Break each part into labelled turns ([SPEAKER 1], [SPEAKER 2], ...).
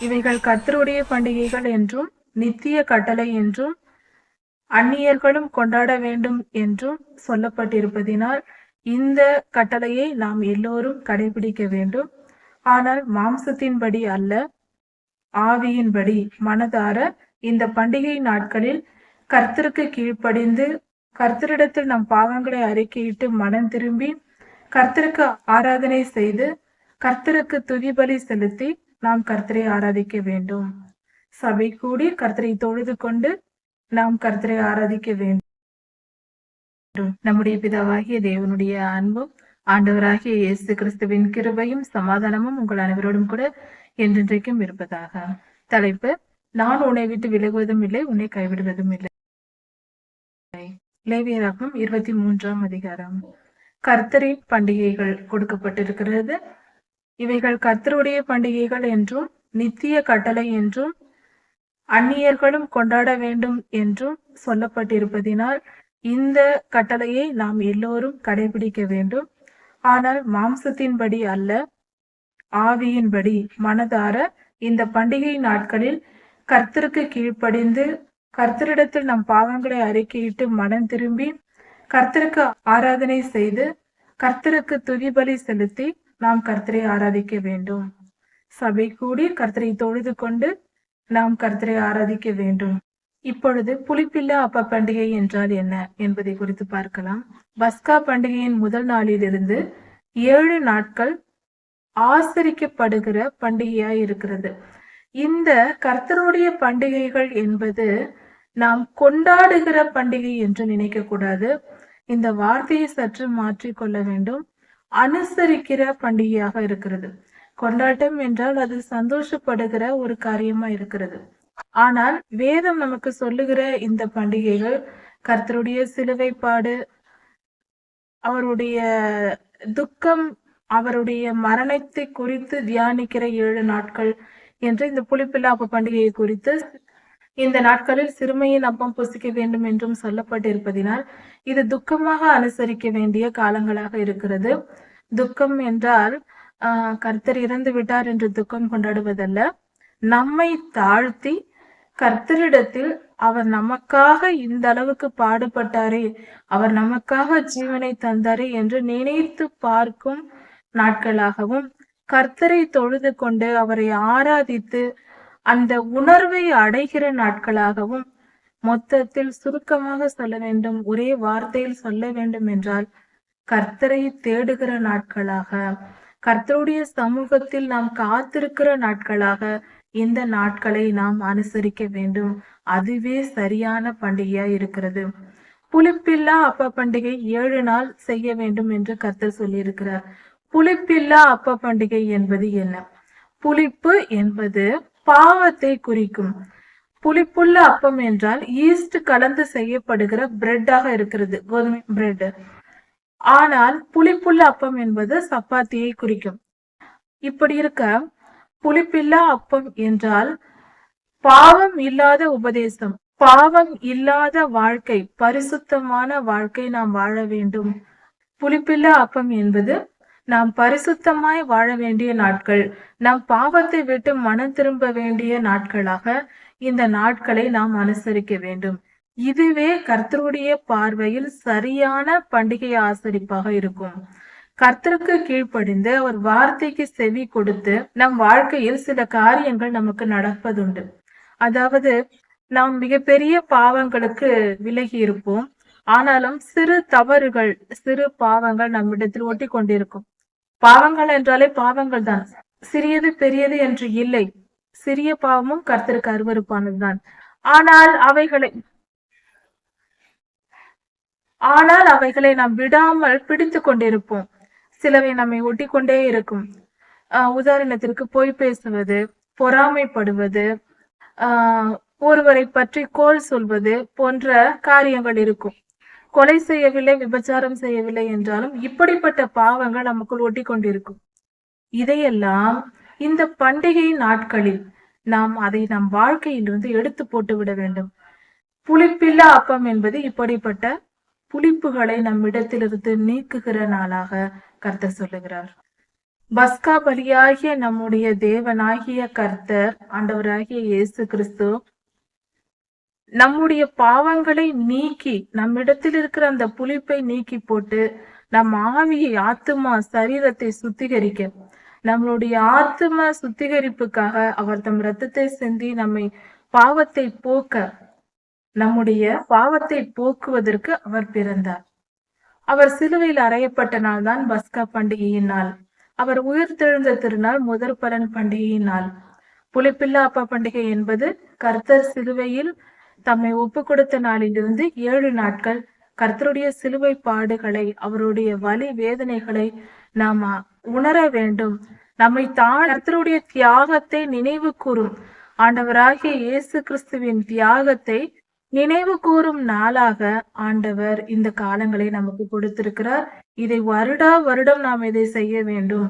[SPEAKER 1] இவைகள் கர்த்தருடைய பண்டிகைகள் என்றும் நித்திய கட்டளை என்றும் அந்நியர்களும் கொண்டாட வேண்டும் என்றும் சொல்லப்பட்டிருப்பதினால் இந்த கட்டளையை நாம் எல்லோரும் கடைபிடிக்க வேண்டும். ஆனால் மாம்சத்தின்படி அல்ல, ஆவியின்படி மனதார இந்த பண்டிகை நாட்களில் கர்த்தருக்கு கீழ்ப்படிந்து கர்த்தரிடத்தில் நம் பாவங்களை அறிக்கையிட்டு மனம் திரும்பி கர்த்தருக்கு ஆராதனை செய்து கர்த்தருக்கு துதிபலி செலுத்தி நாம் கர்த்தரை ஆராதிக்க வேண்டும். சபை கூடி கர்த்தரை தொழுது கொண்டு நாம் கர்த்தரை ஆராதிக்க வேண்டும். நம்முடைய பிதாவாகிய தேவனுடைய அன்பும் ஆண்டவராகிய இயேசு கிறிஸ்துவின் கிருபையும் சமாதானமும் உங்கள் அனைவரோடும் கூட என்றென்றைக்கும் இருப்பதாக. தலைப்பு: நான் உன்னை விட்டு விலகுவதும் இல்லை, உன்னை கைவிடுவதும் இல்லை. லேவியராகமம் 23ஆம் அதிகாரம். கர்த்தரின் பண்டிகைகள் கொடுக்கப்பட்டிருக்கிறது. இவைகள் கர்த்தருடைய பண்டிகைகள் என்றும் நித்திய கட்டளை என்றும் அந்நியர்களும் கொண்டாட வேண்டும் என்றும் சொல்லப்பட்டிருப்பதினால் இந்த கட்டளையை நாம் எல்லோரும் கடைபிடிக்க வேண்டும். ஆனால் மாம்சத்தின்படி அல்ல, ஆவியின்படி மனதார இந்த பண்டிகை நாட்களில் கர்த்தருக்கு கீழ்ப்படிந்து கர்த்தரிடத்தில் நம் பாவங்களை அறிக்கையிட்டு மனம் திரும்பி கர்த்தருக்கு ஆராதனை செய்து கர்த்தருக்கு துதிபலி செலுத்தி நாம் கர்த்தரை ஆராதிக்க வேண்டும். சபை கூடி கர்த்தரை தொழுது கொண்டு நாம் கர்த்தரை ஆராதிக்க வேண்டும். இப்பொழுது புளிப்பில்லா அப்ப பண்டிகை என்றால் என்ன என்பதை குறித்து பார்க்கலாம். பஸ்கா பண்டிகையின் முதல் நாளிலிருந்து 7 நாட்கள் ஆசரிக்கப்படுகிற பண்டிகையாய் இருக்கிறது. இந்த கர்த்தருடைய பண்டிகைகள் என்பது நாம் கொண்டாடுகிற பண்டிகை என்று நினைக்க கூடாது. இந்த வார்த்தையை சற்று மாற்றிக்கொள்ள வேண்டும். அனுசரிக்கிற பண்டிகையாக இருக்கிறது. கொண்டாட்டம் என்றால் அது சந்தோஷப்படுகிற ஒரு காரியமா இருக்கிறது. ஆனால் வேதம் நமக்கு சொல்லுகிற இந்த பண்டிகைகள் கர்த்தருடைய சிலுவைப்பாடு, அவருடைய துக்கம், அவருடைய மரணத்தை குறித்து தியானிக்கிற 7 நாட்கள் என்று இந்த புளிப்பில்லா அப்ப பண்டிகையை குறித்து இந்த நாட்களில் சிறுமையின் அப்பம் புசிக்க வேண்டும் என்றும் சொல்லப்பட்டிருப்பதினால் இது துக்கமாக அனுசரிக்க வேண்டிய காலங்களாக இருக்கிறது. துக்கம் என்றால் கர்த்தர் இறந்து விட்டார் என்று துக்கம் கொண்டாடுவதல்ல, நம்மை தாழ்த்தி கர்த்தரிடத்தில் அவர் நமக்காக இந்த அளவுக்கு பாடுபட்டாரே, அவர் நமக்காக ஜீவனை தந்தாரே என்று நினைத்து பார்க்கும் நாட்களாகவும், கர்த்தரை தொழுது கொண்டு அவரை ஆராதித்து அந்த உணர்வை அடைகிற நாட்களாகவும், மொத்தத்தில் சுருக்கமாக சொல்ல வேண்டும், ஒரே வார்த்தையில் சொல்ல வேண்டும் என்றால் கர்த்தரை தேடுகிற நாட்களாக, கர்த்தருடைய சமூகத்தில் நாம் காத்திருக்கிற நாட்களாக இந்த நாட்களை நாம் அனுசரிக்க வேண்டும். அதுவே சரியான பண்டிகையா இருக்கிறது. புளிப்பில்லா அப்ப பண்டிகை 7 நாள் செய்ய வேண்டும் என்று கர்த்தர் சொல்லியிருக்கிறார். புளிப்பில்லா அப்ப பண்டிகை என்பது என்ன? புளிப்பு என்பது பாவத்தை குறிக்கும். புளிப்புள்ள அப்பம் என்றால் ஈஸ்ட் கலந்து செய்யப்படுகிற பிரெட்டாக இருக்கிறது, கோதுமை பிரெட். ஆனால் புளிப்புள்ள அப்பம் என்பது சப்பாத்தியை குறிக்கும். இப்படி இருக்க புளிப்பில்லா அப்பம் என்றால் பாவம் இல்லாத உபதேசம், பாவம் இல்லாத வாழ்க்கை, பரிசுத்தமான வாழ்க்கை நாம் வாழ வேண்டும். புளிப்பில்லா அப்பம் என்பது நாம் பரிசுத்தமாய் வாழ வேண்டிய நாட்கள், நாம் பாவத்தை விட்டு மனம் திரும்ப வேண்டிய நாட்களாக இந்த நாட்களை நாம் அனுசரிக்க வேண்டும். இதுவே கர்த்தருடைய பார்வையில் சரியான பண்டிகை ஆசரிப்பாக இருக்கும். கர்த்தருக்கு கீழ்ப்படிந்து அவர் வார்த்தைக்கு செவி கொடுத்து நம் வாழ்க்கையில் சில காரியங்கள் நமக்கு நடப்பதுண்டு. அதாவது நாம் மிகப்பெரிய பாவங்களுக்கு விலகி இருப்போம். ஆனாலும் சிறு தவறுகள், சிறு பாவங்கள் நம்மிடத்தில் ஒட்டி கொண்டிருக்கும். பாவங்கள் என்றாலே பாவங்கள் தான், சிறியது பெரியது என்று இல்லை. சிறிய பாவமும் கர்த்தருக்கு அருவருப்பானதுதான். ஆனால் அவைகளை நாம் விடாமல் பிடித்து கொண்டிருப்போம். சிலவை நம்மை ஒட்டி கொண்டே இருக்கும். உதாரணத்திற்கு பொய் பேசுவது, பொறாமைப்படுவது, ஒருவரை பற்றி கோல் சொல்வது போன்ற காரியங்கள் இருக்கும். கொலை செய்யவில்லை, விபச்சாரம் செய்யவில்லை என்றாலும் இப்படிப்பட்ட பாவங்கள் நமக்குள் ஒட்டி கொண்டிருக்கும். இதையெல்லாம் இந்த பண்டிகை நாட்களில் நாம் அதை நம் வாழ்க்கையிலிருந்து எடுத்து போட்டு விட வேண்டும். புளிப்பில்லா அப்பம் என்பது இப்படிப்பட்ட புளிப்புகளை நம்மிடத்திலிருந்து நீக்குகிற நாளாக கர்த்தர் சொல்லுகிறார். பஸ்கா பலியாகிய நம்முடைய தேவனாகிய கர்த்தர் ஆண்டவராகிய இயேசு கிறிஸ்து நம்முடைய பாவங்களை நீக்கி நம்மிடத்தில் இருக்கிற அந்த புளிப்பை நீக்கி போட்டு நம் ஆவியை ஆத்துமா சரீரத்தை சுத்திகரிக்க நம்மளுடைய ஆத்தும சுத்திகரிப்புக்காக அவர் தம் இரத்தத்தை சிந்தி நம்மை பாவத்தை போக்க நம்முடைய பாவத்தை போக்குவதற்கு அவர் பிறந்தார். அவர் சிலுவையில் அறையப்பட்ட நாள் தான் பஸ்கா பண்டிகையின் நாள். அவர் உயிர்த்தெழுந்த திருநாள் முதற் பலன் பண்டிகையின் நாள். புளிப்பில்லா அப்ப பண்டிகை என்பது கர்த்தர் சிலுவையில் தம்மை ஒப்பு கொடுத்த நாளிலிருந்து 7 நாட்கள் கர்த்தருடைய சிலுவை பாடுகளை அவருடைய வலி வேதனைகளை நாம் உணர வேண்டும். நம்மை கர்த்தருடைய தியாகத்தை நினைவு கூறும் ஆண்டவராகிய இயேசு கிறிஸ்துவின் தியாகத்தை நினைவு கூறும் நாளாக ஆண்டவர் இந்த காலங்களை நமக்கு கொடுத்திருக்கிறார். இதை வருடா வருடம் நாம் இதை செய்ய வேண்டும்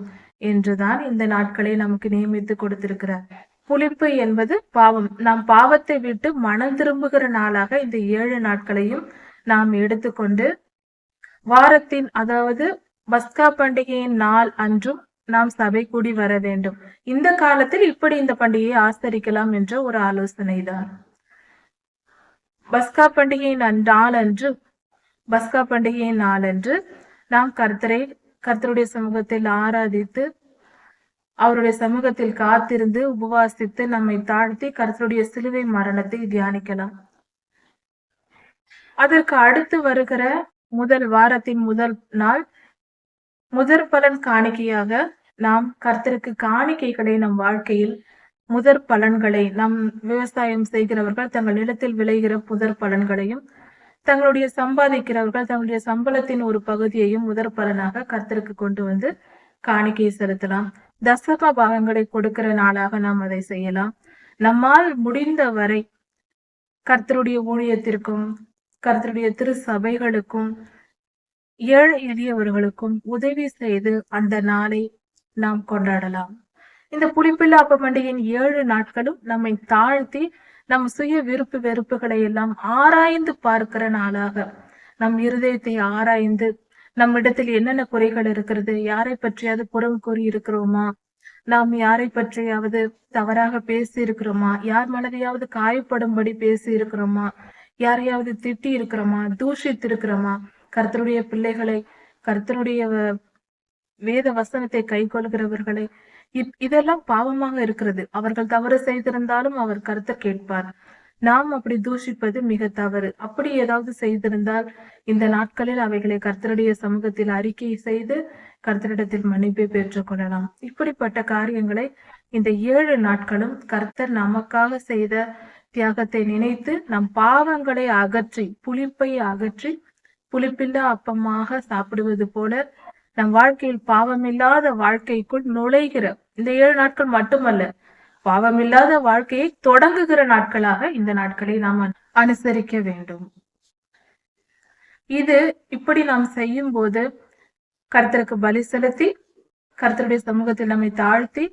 [SPEAKER 1] என்றுதான் இந்த நாட்களை நமக்கு நியமித்து கொடுத்திருக்கிறார். புளிப்பு என்பது பாவம். நாம் பாவத்தை விட்டு மனம் திரும்புகிற நாளாக இந்த 7 நாட்களையும் நாம் எடுத்துக்கொண்டு வாரத்தின் அதாவது பஸ்கா பண்டிகையின் நாள் அன்றும் நாம் சபை கூடி வர வேண்டும். இந்த காலத்தில் இப்படி இந்த பண்டிகையை ஆசரிக்கலாம் என்ற ஒரு ஆலோசனை தான். பஸ்கா பண்டிகையின் நாளன்று நாம் கர்த்தருடைய சமூகத்தில் ஆராதித்து அவருடைய சமூகத்தில் காத்திருந்து உபவாசித்து நம்மை தாழ்த்தி கர்த்தருடைய சிலுவை மரணத்தை தியானிக்கலாம். அதற்கு அடுத்து வருகிற வாரத்தின் முதல் நாள் முதற் பலன் காணிக்கையாக நாம் கர்த்தருக்கு காணிக்கைகளை நம் வாழ்க்கையில் முதற் பலன்களை நம் விவசாயம் செய்கிறவர்கள் தங்கள் நிலத்தில் விளைகிற முதற் பலன்களையும் தங்களுடைய சம்பாதிக்கிறவர்கள் தங்களுடைய சம்பளத்தின் ஒரு பகுதியையும் முதற் பலனாக கர்த்தருக்கு கொண்டு வந்து காணிக்கை செலுத்தலாம். தசம பாகங்களை கொடுக்கிற நாளாக நாம் அதை செய்யலாம். நம்மால் முடிந்த வரை கர்த்தருடைய ஊழியத்திற்கும் கர்த்தருடைய திரு சபைகளுக்கும் ஏழை எளியவர்களுக்கும் உதவி செய்து அந்த நாளை நாம் கொண்டாடலாம். இந்த புளிப்பில்லா அப்ப பண்டிகையின் 7 நாட்களும் நம்மை தாழ்த்தி நம் சுய விருப்பு வெறுப்புகளை எல்லாம் ஆராய்ந்து பார்க்கிற நாளாக நம் இருதயத்தை ஆராய்ந்து நம்மிடத்தில் என்னென்ன குறைகள் இருக்கிறது, யாரை பற்றியாவது புறம் கூறி இருக்கிறோமா, நாம் யாரை பற்றியாவது தவறாக பேசி இருக்கிறோமா, யார் மனதையாவது காயப்படும்படி பேசி இருக்கிறோமா, யாரையாவது திட்டி இருக்கிறோமா, தூஷித்து இருக்கிறோமா, கர்த்தருடைய பிள்ளைகளை கர்த்தருடைய வேத வசனத்தை கை கொள்கிறவர்களை இதெல்லாம் பாவமாக இருக்கிறது. அவர்கள் தவறு செய்திருந்தாலும் அவர் கர்த்தர் கேட்பார். நாம் அப்படி தூஷிப்பது மிக தவறு. அப்படி ஏதாவது செய்திருந்தால் இந்த நாட்களில் அவைகளை கர்த்தருடைய சமூகத்தில் அறிக்கை செய்து கர்த்தரிடத்தில் மன்னிப்பை பெற்றுக் கொள்ளலாம். இப்படிப்பட்ட காரியங்களை இந்த 7 நாட்களும் கர்த்தர் நமக்காக செய்த தியாகத்தை நினைத்து நம் பாவங்களை அகற்றி புளிப்பை அகற்றி புளிப்பில்லா அப்பமாக சாப்பிடுவது போல நம் வாழ்க்கையில் பாவமில்லாத வாழ்க்கைக்குள் நுழைகிற இந்த 7 நாட்கள் மட்டுமல்ல, பாவமில்லாத வாழ்க்கையை தொடங்குகிற நாட்களாக இந்த நாட்களை நாம் அனுசரிக்க வேண்டும். இது இப்படி நாம் செய்யும் போது கர்த்தருக்கு பலி செலுத்தி கர்த்தருடைய சமூகத்தில் நம்மை தாழ்த்தி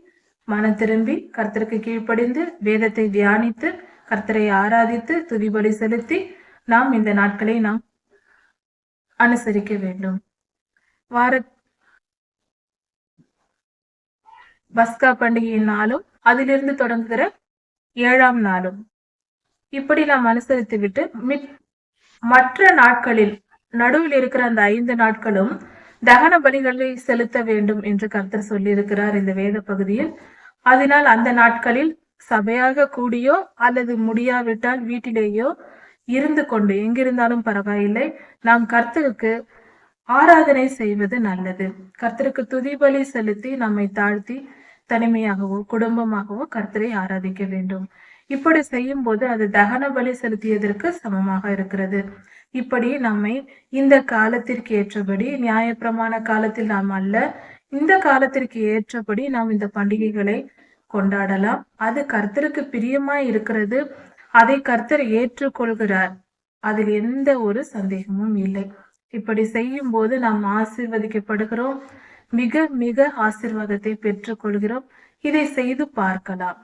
[SPEAKER 1] மனம் திரும்பி கர்த்தருக்கு கீழ்ப்படிந்து வேதத்தை தியானித்து கர்த்தரை ஆராதித்து துதி பலி செலுத்தி நாம் இந்த நாட்களை நாம் அனுசரிக்க வேண்டும். பஸ்கா பண்டிகையின் நாளும் அதிலிருந்து தொடங்குகிற 7ஆம் நாளும் இப்படி நாம் அனுசரித்து விட்டு மற்ற நாட்களில் நடுவில் இருக்கிற அந்த 5 நாட்களும் தகன பலிகளை செலுத்த வேண்டும் என்று கர்த்தர் சொல்லியிருக்கிறார் இந்த வேத பகுதியில். அதனால் அந்த நாட்களில் சபையாக கூடியோ அல்லது முடியாவிட்டால் வீட்டிலேயோ இருந்து கொண்டு எங்கிருந்தாலும் பரவாயில்லை, நாம் கர்த்தருக்கு ஆராதனை செய்வது நல்லது. கர்த்தருக்கு துதி பலி செலுத்தி நம்மை தாழ்த்தி தனிமையாகவோ குடும்பமாகவோ கர்த்தரை ஆராதிக்க வேண்டும். இப்படி செய்யும் போது அது தகன பலி செலுத்தியதற்கு சமமாக இருக்கிறது. இப்படி நம்மை இந்த காலத்திற்கு ஏற்றபடி நியாயப்பிரமாண காலத்தில் நாம் அல்ல, இந்த காலத்திற்கு ஏற்றபடி நாம் இந்த பண்டிகைகளை கொண்டாடலாம். அது கர்த்தருக்கு பிரியமாய் இருக்கிறது. அதை கர்த்தர் ஏற்றுக்கொள்கிறார். அதில் எந்த ஒரு சந்தேகமும் இல்லை. இப்படி செய்யும் போது நாம் ஆசீர்வதிக்கப்படுகிறோம், மிக மிக ஆசீர்வாதத்தை பெற்றுக் கொள்கிறோம். இதை செய்து பார்க்கலாம்.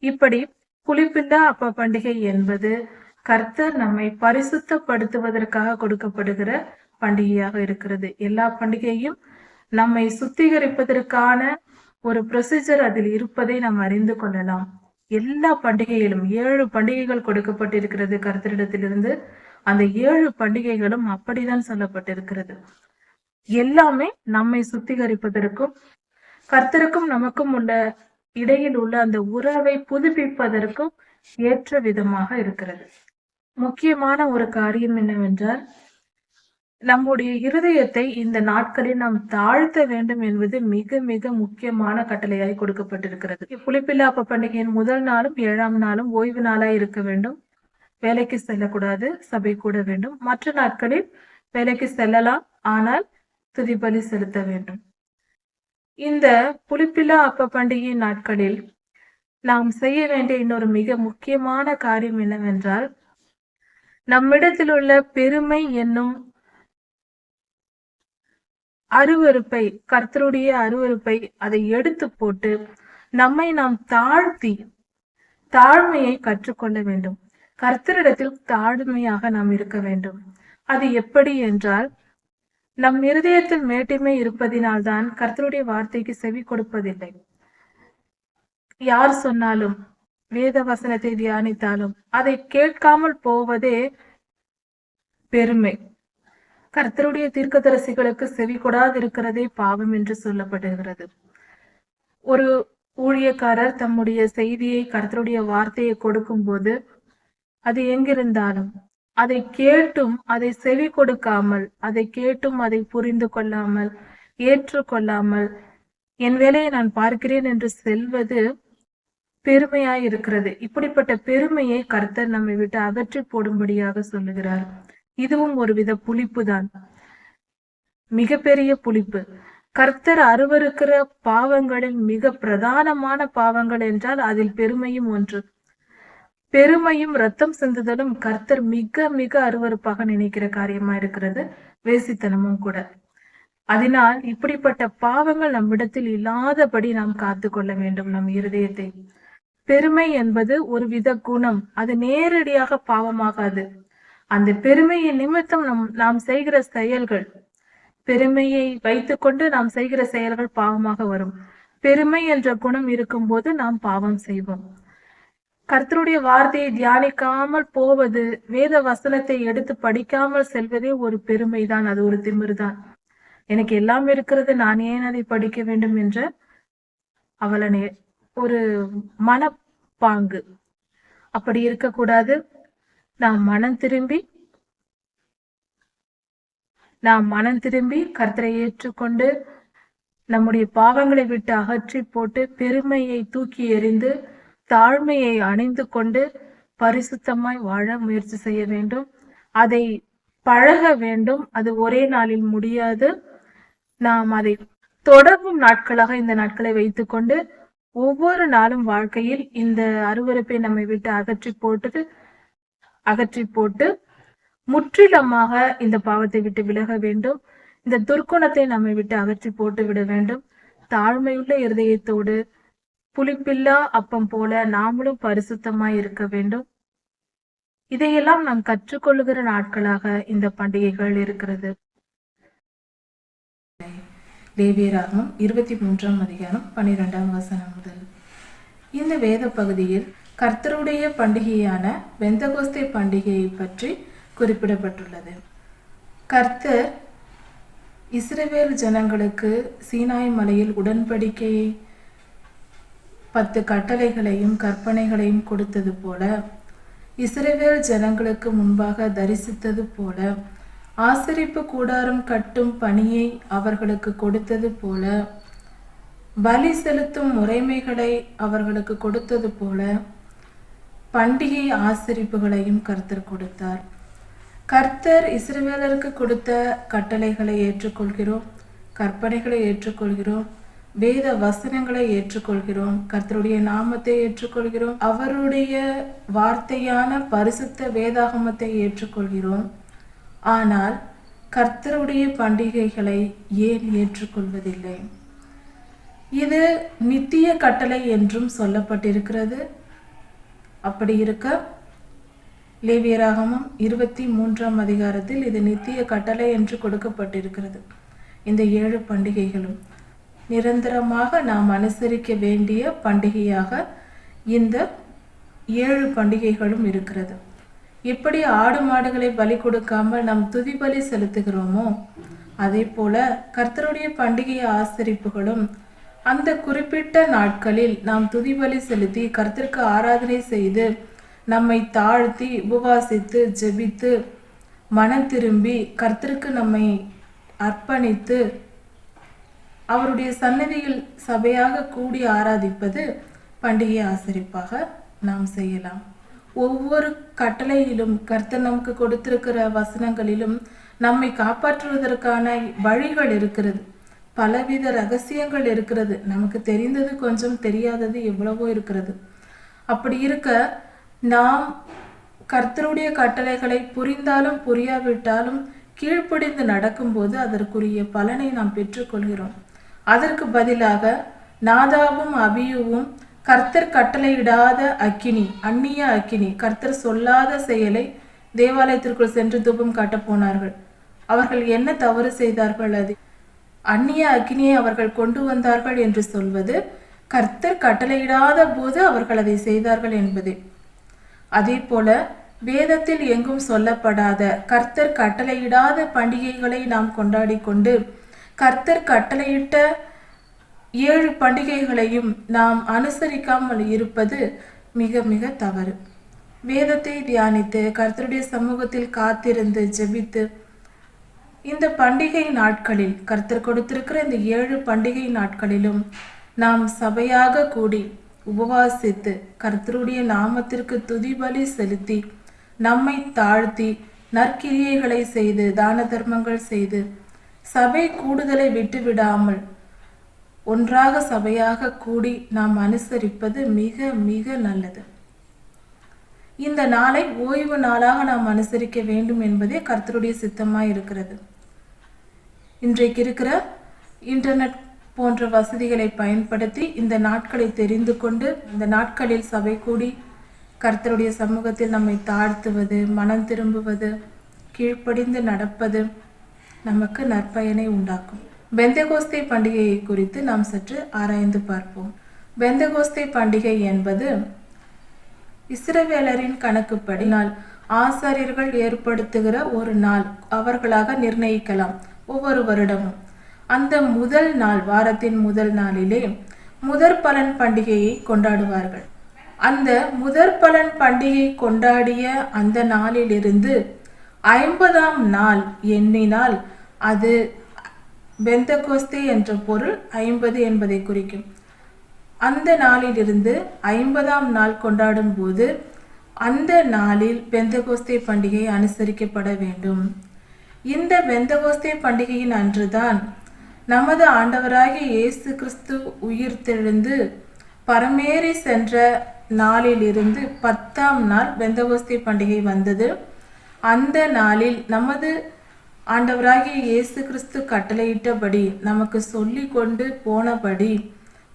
[SPEAKER 1] இப்படி புளிப்பில்லா அப்ப பண்டிகை என்பது கர்த்தர் நம்மை பரிசுத்தப்படுத்துவதற்காக கொடுக்கப்படுகிற பண்டிகையாக இருக்கிறது. எல்லா பண்டிகையும் நம்மை சுத்திகரிப்பதற்கான ஒரு ப்ரொசீஜர் அதில் இருப்பதை நாம் அறிந்து கொள்ளலாம். எல்லா பண்டிகையிலும் 7 பண்டிகைகள் கொடுக்கப்பட்டிருக்கிறது கர்த்தரிடத்திலிருந்து. அந்த 7 பண்டிகைகளும் அப்படிதான் சொல்லப்பட்டிருக்கிறது. எல்லாமே நம்மை சுத்திகரிப்பதற்கும் கர்த்தருக்கும் நமக்கும் உள்ள இடையில் உள்ள அந்த உறவை புதுப்பிப்பதற்கும் ஏற்ற விதமாக இருக்கிறது. முக்கியமான ஒரு காரியம் என்னவென்றால், நம்முடைய இருதயத்தை இந்த நாட்களில் நாம் தாழ்த்த வேண்டும் என்பது மிக மிக முக்கியமான கட்டளையாய் கொடுக்கப்பட்டிருக்கிறது. புளிப்பில்லா அப்ப பண்டிகையின் முதல் நாளும் 7ஆம் நாளும் ஓய்வு நாளாய் இருக்க வேண்டும். வேலைக்கு செல்லக்கூடாது, சபை கூட வேண்டும். மற்ற நாட்களில் வேலைக்கு செல்லலாம், ஆனால் துதிபலி செலுத்த வேண்டும். இந்த புளிப்பில்லா அப்ப பண்டிகை நாட்களில் நாம் செய்ய வேண்டிய இன்னொரு மிக முக்கியமான காரியம் என்னவென்றால், நம்மிடத்தில் உள்ள பெருமை என்னும் அருவருப்பை, கர்த்தருடைய அருவருப்பை அதை எடுத்து போட்டு நம்மை நாம் தாழ்த்தி தாழ்மையை கற்றுக்கொள்ள வேண்டும். கர்த்தரிடத்தில் தாழ்மையாக நாம் இருக்க வேண்டும். அது எப்படி என்றால், நம் இருதயத்தில் மேட்டிமை இருப்பதினால்தான் கர்த்தருடைய வார்த்தைக்கு செவி கொடுப்பதில்லை. யார் சொன்னாலும், வேத வசனத்தை தியானித்தாலும் அதை கேட்காமல் போவதே பெருமை. கர்த்தருடைய தீர்க்கதரிசிகளுக்கு செவி கொடாதிருக்கிறதே பாவம் என்று சொல்லப்படுகிறது. ஒரு ஊழியக்காரர் தம்முடைய செய்தியை, கர்த்தருடைய வார்த்தையை கொடுக்கும் போது, அது எங்கிருந்தாலும் அதை கேட்டும் அதை செவி கொடுக்காமல், அதை கேட்டும் அதை புரிந்து கொள்ளாமல், ஏற்றுக்கொள்ளாமல், என் வேலையை நான் பார்க்கிறேன் என்று செல்வது பெருமையாய் இருக்கிறது. இப்படிப்பட்ட பெருமையை கர்த்தர் நம்மை விட்டு அகற்றி போடும்படியாக சொல்லுகிறார். இதுவும் ஒருவித புளிப்பு தான், மிகப்பெரிய புளிப்பு. கர்த்தர் அருவருக்கிற பாவங்களில் மிக பிரதானமான பாவங்கள் என்றால் அதில் பெருமையும் ஒன்று. பெருமையும் ரத்தம் சிந்துதலும் கர்த்தர் மிக மிக அருவருப்பாக நினைக்கிற காரியமா இருக்கிறது. வேசித்தனமும் கூட. அதனால் இப்படிப்பட்ட பாவங்கள் நம்மிடத்தில் இல்லாதபடி நாம் காத்து கொள்ள வேண்டும் நம் இருதயத்தை. பெருமை என்பது ஒரு வித குணம். அது நேரடியாக பாவமாகாது. அந்த பெருமையின் நிமித்தம் நாம் செய்கிற செயல்கள், பெருமையை வைத்துக்கொண்டு நாம் செய்கிற செயல்கள் பாவமாக வரும். பெருமை என்ற குணம் இருக்கும் போது நாம் பாவம் செய்வோம். கர்த்தருடைய வார்த்தையை தியானிக்காமல் போவது, வேத வசனத்தை எடுத்து படிக்காமல் செல்வதே ஒரு பெருமைதான். அது ஒரு திமிர்தான். எனக்கு எல்லாம் இருக்கிறது, நான் ஏன் அதை படிக்க வேண்டும் என்ற அவளனே ஒரு மனப்பாங்கு. அப்படி இருக்கக்கூடாது. நாம் மனம் திரும்பி கர்த்தரை ஏற்றுக்கொண்டு நம்முடைய பாவங்களை விட்டு அகற்றி போட்டு பெருமையை தூக்கி எறிந்து தாழ்மையை அணிந்து கொண்டு பரிசுத்தமாய் வாழ முயற்சி செய்ய வேண்டும். அதை பழக வேண்டும். அது ஒரே நாளில் முடியாது. நாம் அதை தொடரும் நாட்களாக இந்த நாட்களை வைத்துக்கொண்டு ஒவ்வொரு நாளும் வாழ்க்கையில் இந்த அருவருப்பை நம்மை விட்டு அகற்றி போட்டு முற்றிலுமாக இந்த பாவத்தை விட்டு விலக வேண்டும். இந்த துர்க்குணத்தை நம்மை விட்டு அகற்றி போட்டு விட வேண்டும். தாழ்மையுள்ள இருதயத்தோடு புளிப்பில்லா அப்பம் போல நாமளும் பரிசுத்தமாய் இருக்க வேண்டும். இதையெல்லாம் நாம் கற்றுக்கொள்ளுகிற நாட்களாக இந்த பண்டிகைகள் இருக்கிறது. லேவியராகமம் 23ஆம் அதிகாரம் 12ஆம் வசனம் முதல். இந்த வேத பகுதியில் கர்த்தருடைய பண்டிகையான பெந்தகோஸ்தே பண்டிகையை பற்றி குறிப்பிடப்பட்டுள்ளது. கர்த்தர் இஸ்ரவேல் ஜனங்களுக்கு சீனாய் மலையில் உடன்படிக்கையை 10 கட்டளைகளையும் கற்பனைகளையும் கொடுத்தது போல, இஸ்ரவேல் ஜனங்களுக்கு முன்பாக தரிசித்தது போல, ஆசரிப்பு கூடாரம் கட்டும் பணியை அவர்களுக்கு கொடுத்தது போல, பலி செலுத்தும் முறைமைகளை அவர்களுக்கு கொடுத்தது போல, பண்டிகை ஆசரிப்புகளையும் கர்த்தர் கொடுத்தார். கர்த்தர் இஸ்ரவேலருக்கு கொடுத்த கட்டளைகளை ஏற்றுக்கொள்கிறோம், கற்பனைகளை ஏற்றுக்கொள்கிறோம், வேத வசனங்களை ஏற்றுக்கொள்கிறோம், கர்த்தருடைய நாமத்தை ஏற்றுக்கொள்கிறோம், அவருடைய வார்த்தையான பரிசுத்த வேதாகமத்தை ஏற்றுக்கொள்கிறோம். ஆனால் கர்த்தருடைய பண்டிகைகளை ஏன் ஏற்றுக்கொள்வதில்லை? இது நித்திய கட்டளை என்றும் சொல்லப்பட்டிருக்கிறது. அப்படி இருக்க லேவியராகமம் 23ஆம் அதிகாரத்தில் இது நித்திய கட்டளை என்று கொடுக்கப்பட்டிருக்கிறது. இந்த 7 பண்டிகைகளும் நிரந்தரமாக நாம் அனுசரிக்க வேண்டிய பண்டிகையாக இந்த 7 பண்டிகைகளும் இருக்கிறது. எப்படி ஆடு மாடுகளை பலி கொடுக்காமல் நாம் துதி பலி செலுத்துகிறோமோ, அதே போல கர்த்தருடைய பண்டிகை ஆசரிப்புகளும் அந்த குறிப்பிட்ட நாட்களில் நாம் துதி பலி செலுத்தி கர்த்தருக்கு ஆராதனை செய்து நம்மை தாழ்த்தி உபவாசித்து ஜெபித்து மனம் திரும்பி கர்த்தருக்கு நம்மை அர்ப்பணித்து அவருடைய சன்னதியில் சபையாக கூடி ஆராதிப்பது பண்டிகை ஆசரிப்பாக நாம் செய்யலாம். ஒவ்வொரு கட்டளையிலும் கர்த்தர் நமக்கு கொடுத்திருக்கிற வசனங்களிலும் நம்மை காப்பாற்றுவதற்கான வழிகள் இருக்கிறது. பலவித ரகசியங்கள் இருக்கிறது. நமக்கு தெரிந்தது கொஞ்சம், தெரியாதது எவ்வளவோ இருக்கிறது. அப்படி இருக்க நாம் கர்த்தருடைய கட்டளைகளை புரிந்தாலும் புரியாவிட்டாலும் கீழ்ப்படிந்து நடக்கும்போது அதற்குரிய பலனை நாம் பெற்றுக்கொள்கிறோம். அதற்கு பதிலாக நாதாபும் அபியூவும் கர்த்தர் கட்டளையிடாத அக்கினி, அந்நிய அக்கினி, கர்த்தர் சொல்லாத செயலை தேவாலயத்திற்குள் சென்று தூபம் காட்ட போனார்கள். அவர்கள் என்ன தவறு செய்தார்கள்? அது அந்நிய அக்கினியை அவர்கள் கொண்டு வந்தார்கள் என்று சொல்வது கர்த்தர் கட்டளையிடாத போது அவர்கள் அதை செய்தார்கள் என்பதே. அதே போல வேதத்தில் எங்கும் சொல்லப்படாத கர்த்தர் கட்டளையிடாத பண்டிகைகளை நாம் கொண்டாடி கொண்டு கர்த்தர் கட்டளையிட்ட 7 பண்டிகைகளையும் நாம் அனுசரிக்காமல் இருப்பது மிக மிக தவறு. வேதத்தை தியானித்து கர்த்தருடைய சமூகத்தில் காத்திருந்து ஜெபித்து இந்த பண்டிகை நாட்களில் கர்த்தர் கொடுத்திருக்கிற இந்த 7 பண்டிகை நாட்களிலும் நாம் சபையாக கூடி உபவாசித்து கர்த்தருடைய நாமத்திற்கு துதி பலி செலுத்தி நம்மை தாழ்த்தி நற்கிரியைகளை செய்து தான தர்மங்கள் செய்து சபை கூடுதலை விட்டு விடாமல் ஒன்றாக சபையாக கூடி நாம் அனுசரிப்பது மிக மிக நல்லது. இந்த நாளை ஓய்வு நாளாக நாம் அனுசரிக்க வேண்டும் என்பதே கர்த்தருடைய சித்தமாய் இருக்கிறது. இன்றைக்கு இருக்கிற இன்டர்நெட் போன்ற வசதிகளை பயன்படுத்தி இந்த நாட்களை தெரிந்து கொண்டு இந்த நாட்களில் சபை கூடி கர்த்தருடைய சமூகத்தில் நம்மை தாழ்த்துவது, மனம் திரும்புவது, கீழ்ப்படிந்து நடப்பது நமக்கு நற்பயனை உண்டாக்கும். பெந்தெகோஸ்தே பண்டிகையை குறித்து நாம் சற்று ஆராய்ந்து பார்ப்போம். பெந்தெகோஸ்தே பண்டிகை என்பது இஸ்ரவேலரின் கணக்குப்படி நாள் ஆசாரியர்கள் ஏற்படுத்துகிற ஒரு நாள் அவர்களாக நிர்ணயிக்கலாம். ஒவ்வொரு வருடமும் அந்த முதல் நாள், வாரத்தின் முதல் நாளிலே முதற் பலன் பண்டிகையை கொண்டாடுவார்கள். அந்த முதற் பலன் பண்டிகை கொண்டாடிய அந்த நாளிலிருந்து 50ஆம் நாள் எண்ணினால் அது பெந்தெகோஸ்தே என்ற பொருள் 50 என்பதை குறிக்கும். அந்த நாளிலிருந்து 50ஆம் நாள் கொண்டாடும் போது அந்த நாளில் பெந்தெகோஸ்தே பண்டிகை அனுசரிக்கப்பட வேண்டும். இந்த பெந்தெகோஸ்தே பண்டிகையின் அன்றுதான் நமது ஆண்டவராகிய இயேசு கிறிஸ்து உயிர்த்தெழுந்து பரமேறி சென்ற நாளிலிருந்து 10ஆம் நாள் பெந்தெகோஸ்தே பண்டிகை வந்தது. அந்த நாளில் நமது ஆண்டவராகிய இயேசு கிறிஸ்து கட்டளையிட்டபடி நமக்கு சொல்லி கொண்டு போனபடி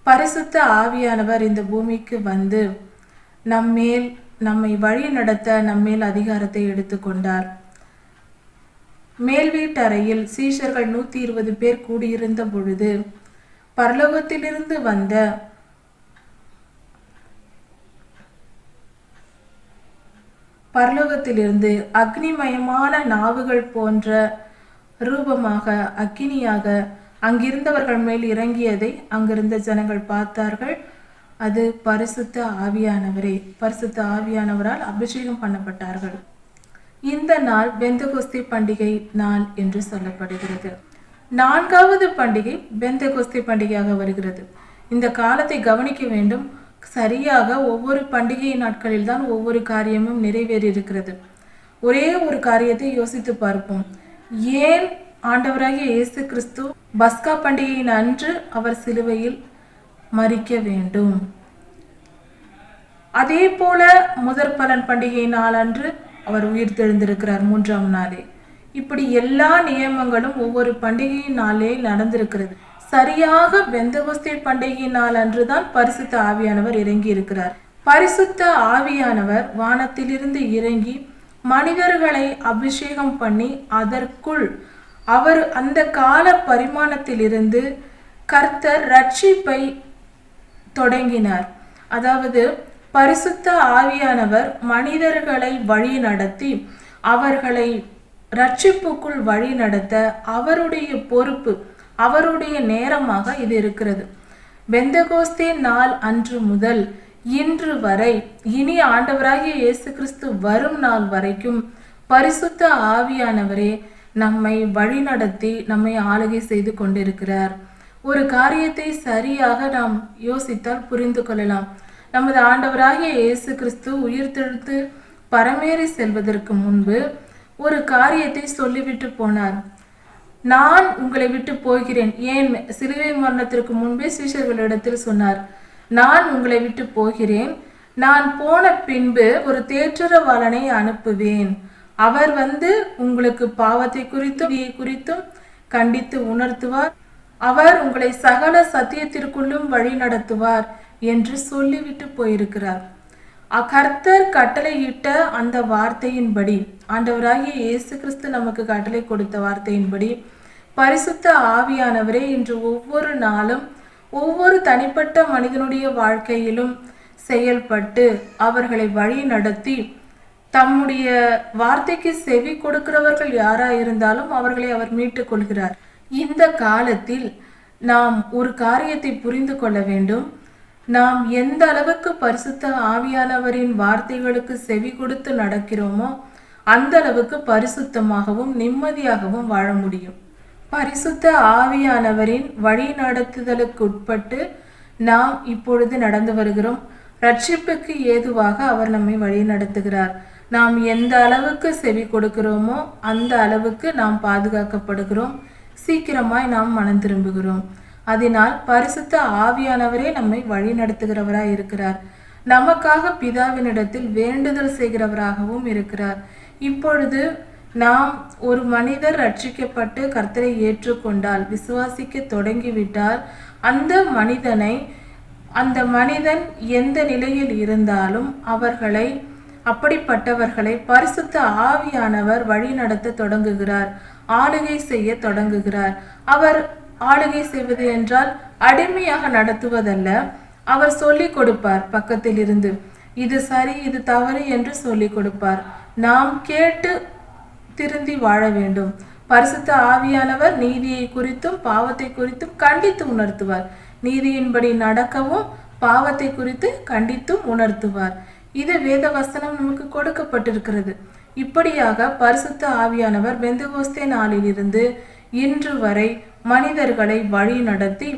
[SPEAKER 1] பரிசுத்த ஆவியானவர் இந்த பூமிக்கு வந்து நம்மை வழி நடத்த நம்மேல் அதிகாரத்தை எடுத்துக்கொண்டார். மேல் வீட்டறையில் சீஷர்கள் 120 பேர் கூடியிருந்த பொழுது பரலோகத்திலிருந்து வந்த பரலோகத்திலிருந்து அக்னிமயமான நாவுகள் போன்ற ரூபமாக அக்கினியாக அங்கிருந்தவர்கள் மேல் இறங்கியதை அங்கிருந்த ஜனங்கள் பார்த்தார்கள். அது பரிசுத்த ஆவியானவரே. பரிசுத்த ஆவியானவரால் அபிஷேகம் பண்ணப்பட்டார்கள். இந்த நாள் பெந்தெகோஸ்தே பண்டிகை நாள் என்று சொல்லப்படுகிறது. 4வது பண்டிகை பெந்தெகோஸ்தே பண்டிகையாக வருகிறது. இந்த காலத்தை கவனிக்க வேண்டும். சரியாக ஒவ்வொரு பண்டிகை நாட்களில் தான் ஒவ்வொரு காரியமும் நிறைவேறி இருக்கிறது. ஒரே ஒரு காரியத்தை யோசித்து பார்ப்போம். ஏன் ஆண்டவராகிய இயேசு கிறிஸ்து பஸ்கா பண்டிகையின் அன்று அவர் சிலுவையில் மரிக்க வேண்டும்? அதே போல முதற் பலன் பண்டிகை நாள் அன்று அவர் உயிர் தெழுந்திருக்கிறார் 3ஆம் நாளே. இப்படி எல்லா நியமங்களும் ஒவ்வொரு பண்டிகை நாளே நடந்திருக்கிறது. சரியாக பெந்தெகோஸ்தே பண்டிகை நாள் அன்றுதான் பரிசுத்த ஆவியானவர் இறங்கி இருக்கிறார். பரிசுத்த ஆவியானவர் வானத்திலிருந்து இறங்கி மனிதர்களை அபிஷேகம் பண்ணி அதற்குள் அவர் அந்த கால பரிமாணத்திலிருந்து கர்த்தர் ரட்சிப்பை தொடங்கினார். அதாவது பரிசுத்த ஆவியானவர் மனிதர்களை வழி நடத்தி அவர்களை ரட்சிப்புக்குள் வழி நடத்த அவருடைய பொறுப்பு, அவருடைய நேரமாக இது இருக்கிறது. பெந்தகோஸ்தே நாள் அன்று முதல் இன்று வரை, இனி ஆண்டவராகிய இயேசு கிறிஸ்து வரும் நாள் வரைக்கும் பரிசுத்த ஆவியானவரே நம்மை வழி நடத்தி நம்மை ஆளுகை செய்து கொண்டிருக்கிறார். ஒரு காரியத்தை சரியாக நாம் யோசித்தால் புரிந்து கொள்ளலாம். நமது ஆண்டவராகிய இயேசு கிறிஸ்து உயிர்த்தெழுந்து பரமேறி செல்வதற்கு முன்பு ஒரு காரியத்தை சொல்லிவிட்டு போனார். நான் உங்களை விட்டு போகிறேன். ஏன் சிலுவை மரணத்திற்கு முன்பே சீஷர்களிடத்தில் சொன்னார், நான் உங்களை விட்டு போகிறேன், நான் போன பின்பு ஒரு தேற்றரவாளனை அனுப்புவேன், அவர் வந்து உங்களுக்கு பாவத்தை குறித்தும் கண்டித்து உணர்த்துவார், அவர் உங்களை சகல சத்தியத்திற்குள்ளும் வழி நடத்துவார் என்று சொல்லிவிட்டு போயிருக்கிறார். கர்த்தர் கட்டளையிட்ட அந்த வார்த்தையின்படி, ஆண்டவராகிய இயேசு கிறிஸ்து நமக்கு கட்டளை கொடுத்த வார்த்தையின்படி பரிசுத்த ஆவியானவரே இன்று ஒவ்வொரு நாளும் ஒவ்வொரு தனிப்பட்ட மனிதனுடைய வாழ்க்கையிலும் செயல்பட்டு அவர்களை வழி நடத்தி தம்முடைய வார்த்தைக்கு செவி கொடுக்கிறவர்கள் யாராயிருந்தாலும் அவர்களை அவர் மீட்டுக் கொள்கிறார். இந்த காலத்தில் நாம் ஒரு காரியத்தை புரிந்து கொள்ள வேண்டும். நாம் எந்த அளவுக்கு பரிசுத்த ஆவியானவரின் வார்த்தைகளுக்கு செவி கொடுத்து நடக்கிறோமோ அந்த அளவுக்கு பரிசுத்தமாகவும் நிம்மதியாகவும் வாழ முடியும். பரிசுத்த ஆவியானவரின் வழி நடத்துதலுக்கு உட்பட்டு நாம் இப்பொழுது நடந்து வருகிறோம். ரட்சிப்புக்கு ஏதுவாக அவர் நம்மை வழி நடத்துகிறார். நாம் எந்த அளவுக்கு செவி கொடுக்கிறோமோ அந்த அளவுக்கு நாம் பாதுகாக்கப்படுகிறோம். சீக்கிரமாய் நாம் மனம் திரும்புகிறோம். அதனால் பரிசுத்த ஆவியானவரே நம்மை வழி நடத்துகிறவராய் இருக்கிறார். நமக்காக பிதாவினிடத்தில் வேண்டுதல் செய்கிறவராகவும் இருக்கிறார். இப்பொழுது நாம் ஒரு மனிதர் ரட்சிக்கப்பட்டு கர்த்தரை ஏற்றுக்கொண்டால், விசுவாசிக்க தொடங்கிவிட்டால், அந்த மனிதன் எந்த நிலையில் இருந்தாலும் அப்படிப்பட்டவர்களை பரிசுத்த ஆவியானவர் வழி நடத்த தொடங்குகிறார், ஆளுகை செய்ய தொடங்குகிறார். அவர் ஆளுகை செய்வது என்றால் அடிமையாக நடத்துவதல்ல. அவர் சொல்லிக் கொடுப்பார், பக்கத்தில் இருந்து இது சரி இது தவறு என்று சொல்லிக் கொடுப்பார். நாம் கேட்டு திருந்தி வாழ வேண்டும். பரிசுத்த ஆவியானவர் நீதியை குறித்தும் பாவத்தை குறித்தும் கண்டித்து உணர்த்துவார். நீதியின்படி நடக்கவும் பாவத்தை குறித்து கண்டித்தும் உணர்த்துவார். இது வேத வசனம் நமக்கு கொடுக்கப்பட்டிருக்கிறது. இப்படியாக பரிசுத்த ஆவியானவர் பெந்தகோஸ்தே நாளிலிருந்து இன்று வரை மனிதர்களை வழி நடத்தி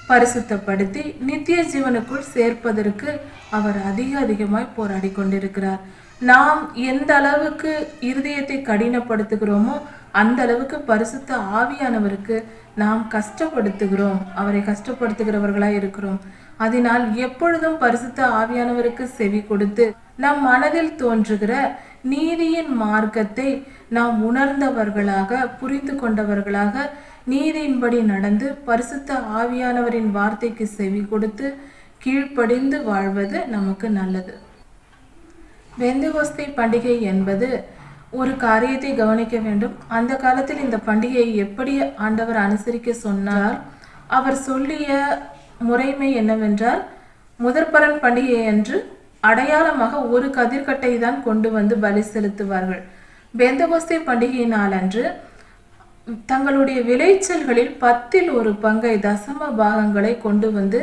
[SPEAKER 1] பரிசுத்தப்படுத்தி நித்திய ஜீவனுக்குள் சேர்ப்பதற்கு அவர் அதிகமாய் போராடி கொண்டிருக்கிறார். நாம் எந்த அளவுக்கு இருதயத்தை கடினப்படுத்துகிறோமோ அந்த அளவுக்கு பரிசுத்த ஆவியானவருக்கு நாம் கஷ்டப்படுத்துகிறோம், அவரை கஷ்டப்படுத்துகிறவர்களாய் இருக்கிறோம். அதனால் எப்பொழுதும் பரிசுத்த ஆவியானவருக்கு செவி கொடுத்து நம் மனதில் தோன்றுகிற நீதியின் மார்க்கத்தை நாம் உணர்ந்தவர்களாக, புரிந்து கொண்டவர்களாக, நீதியின்படி நடந்து பரிசுத்த ஆவியானவரின் வார்த்தைக்கு செவி கொடுத்து கீழ்ப்படிந்து வாழ்வது நமக்கு நல்லது. பெந்தகோஸ்தே பண்டிகை என்பது ஒரு காரியத்தை கவனிக்க வேண்டும். அந்த காலத்தில் இந்த பண்டிகையை எப்படி ஆண்டவர் அனுசரிக்க சொன்னார்? அவர் சொல்லிய முறைமை என்னவென்றால், முதற்பலன் பண்டிகை என்று அடையாளமாக ஒரு கதிர்கட்டை தான் கொண்டு வந்து பலி செலுத்துவார்கள். பெந்தகோஸ்தே பண்டிகை நாளன்று தங்களுடைய விளைச்சல்களில் 1/10 தசம பாகங்களை கொண்டு வந்து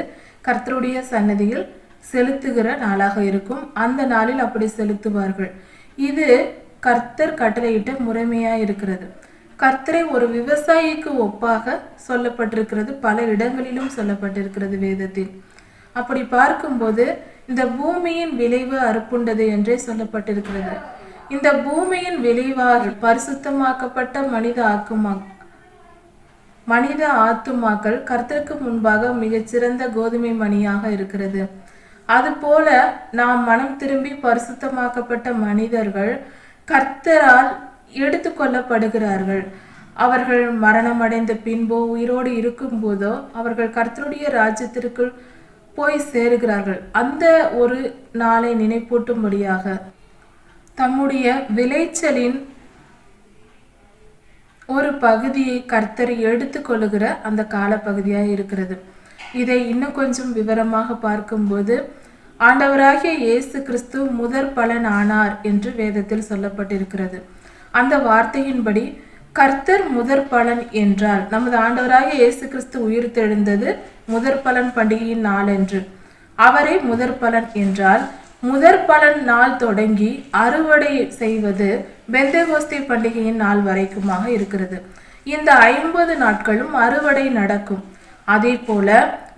[SPEAKER 1] கர்த்தருடைய சன்னதியில் செலுத்துகிற நாளாக இருக்கும். அந்த நாளில் அப்படி செலுத்துவார்கள். இது கர்த்தர் கட்டளையிட்ட முறைமையா இருக்கிறது. கர்த்தரை ஒரு விவசாயிக்கு ஒப்பாக சொல்லப்பட்டிருக்கிறது, பல இடங்களிலும் சொல்லப்பட்டிருக்கிறது வேதத்தில். அப்படி பார்க்கும்போது இந்த பூமியின் விளைவு அறுப்புண்டது என்றே சொல்லப்பட்டிருக்கிறது. இந்த பூமியின் விளைவாக பரிசுத்தமாக்கப்பட்ட மனித ஆத்துமாக்கள் கர்த்தருக்கு முன்பாக மிகச்சிறந்த கோதுமை மணியாக இருக்கிறது. அதுபோல நாம் மனம் திரும்பி பரிசுத்தமாக்கப்பட்ட மனிதர்கள் கர்த்தரால் எடுத்து கொள்ளப்படுகிறார்கள். அவர்கள் மரணம் அடைந்த பின்போ உயிரோடு இருக்கும் போதோ அவர்கள் கர்த்தருடைய ராஜ்யத்திற்குள் போய் சேருகிறார்கள். அந்த ஒரு நாளை நினைப்பூட்டும்படியாக தம்முடைய விளைச்சலின் ஒரு பகுதியை கர்த்தர் எடுத்துக்கொள்ளுகிற அந்த கால பகுதியாக இருக்கிறது. இதை இன்னும் கொஞ்சம் விவரமாக பார்க்கும்போது ஆண்டவராகிய இயேசு கிறிஸ்து முதற் பலன் ஆனார் என்று வேதத்தில் சொல்லப்பட்டிருக்கிறது. அந்த வார்த்தையின்படி கர்த்தர் முதற் பலன் என்றால் நமது ஆண்டவராகிய இயேசு கிறிஸ்து உயிர் தெழுந்தது முதற் பலன் பண்டிகையின் நாள் என்று. அவரை முதற் பலன் என்றால் முதற் பலன் நாள் தொடங்கி அறுவடை செய்வது பெந்தேகோஸ்தே பண்டிகையின் நாள் வரைக்குமாக இருக்கிறது. இந்த 50 நாட்களும் அறுவடை நடக்கும். அதே போல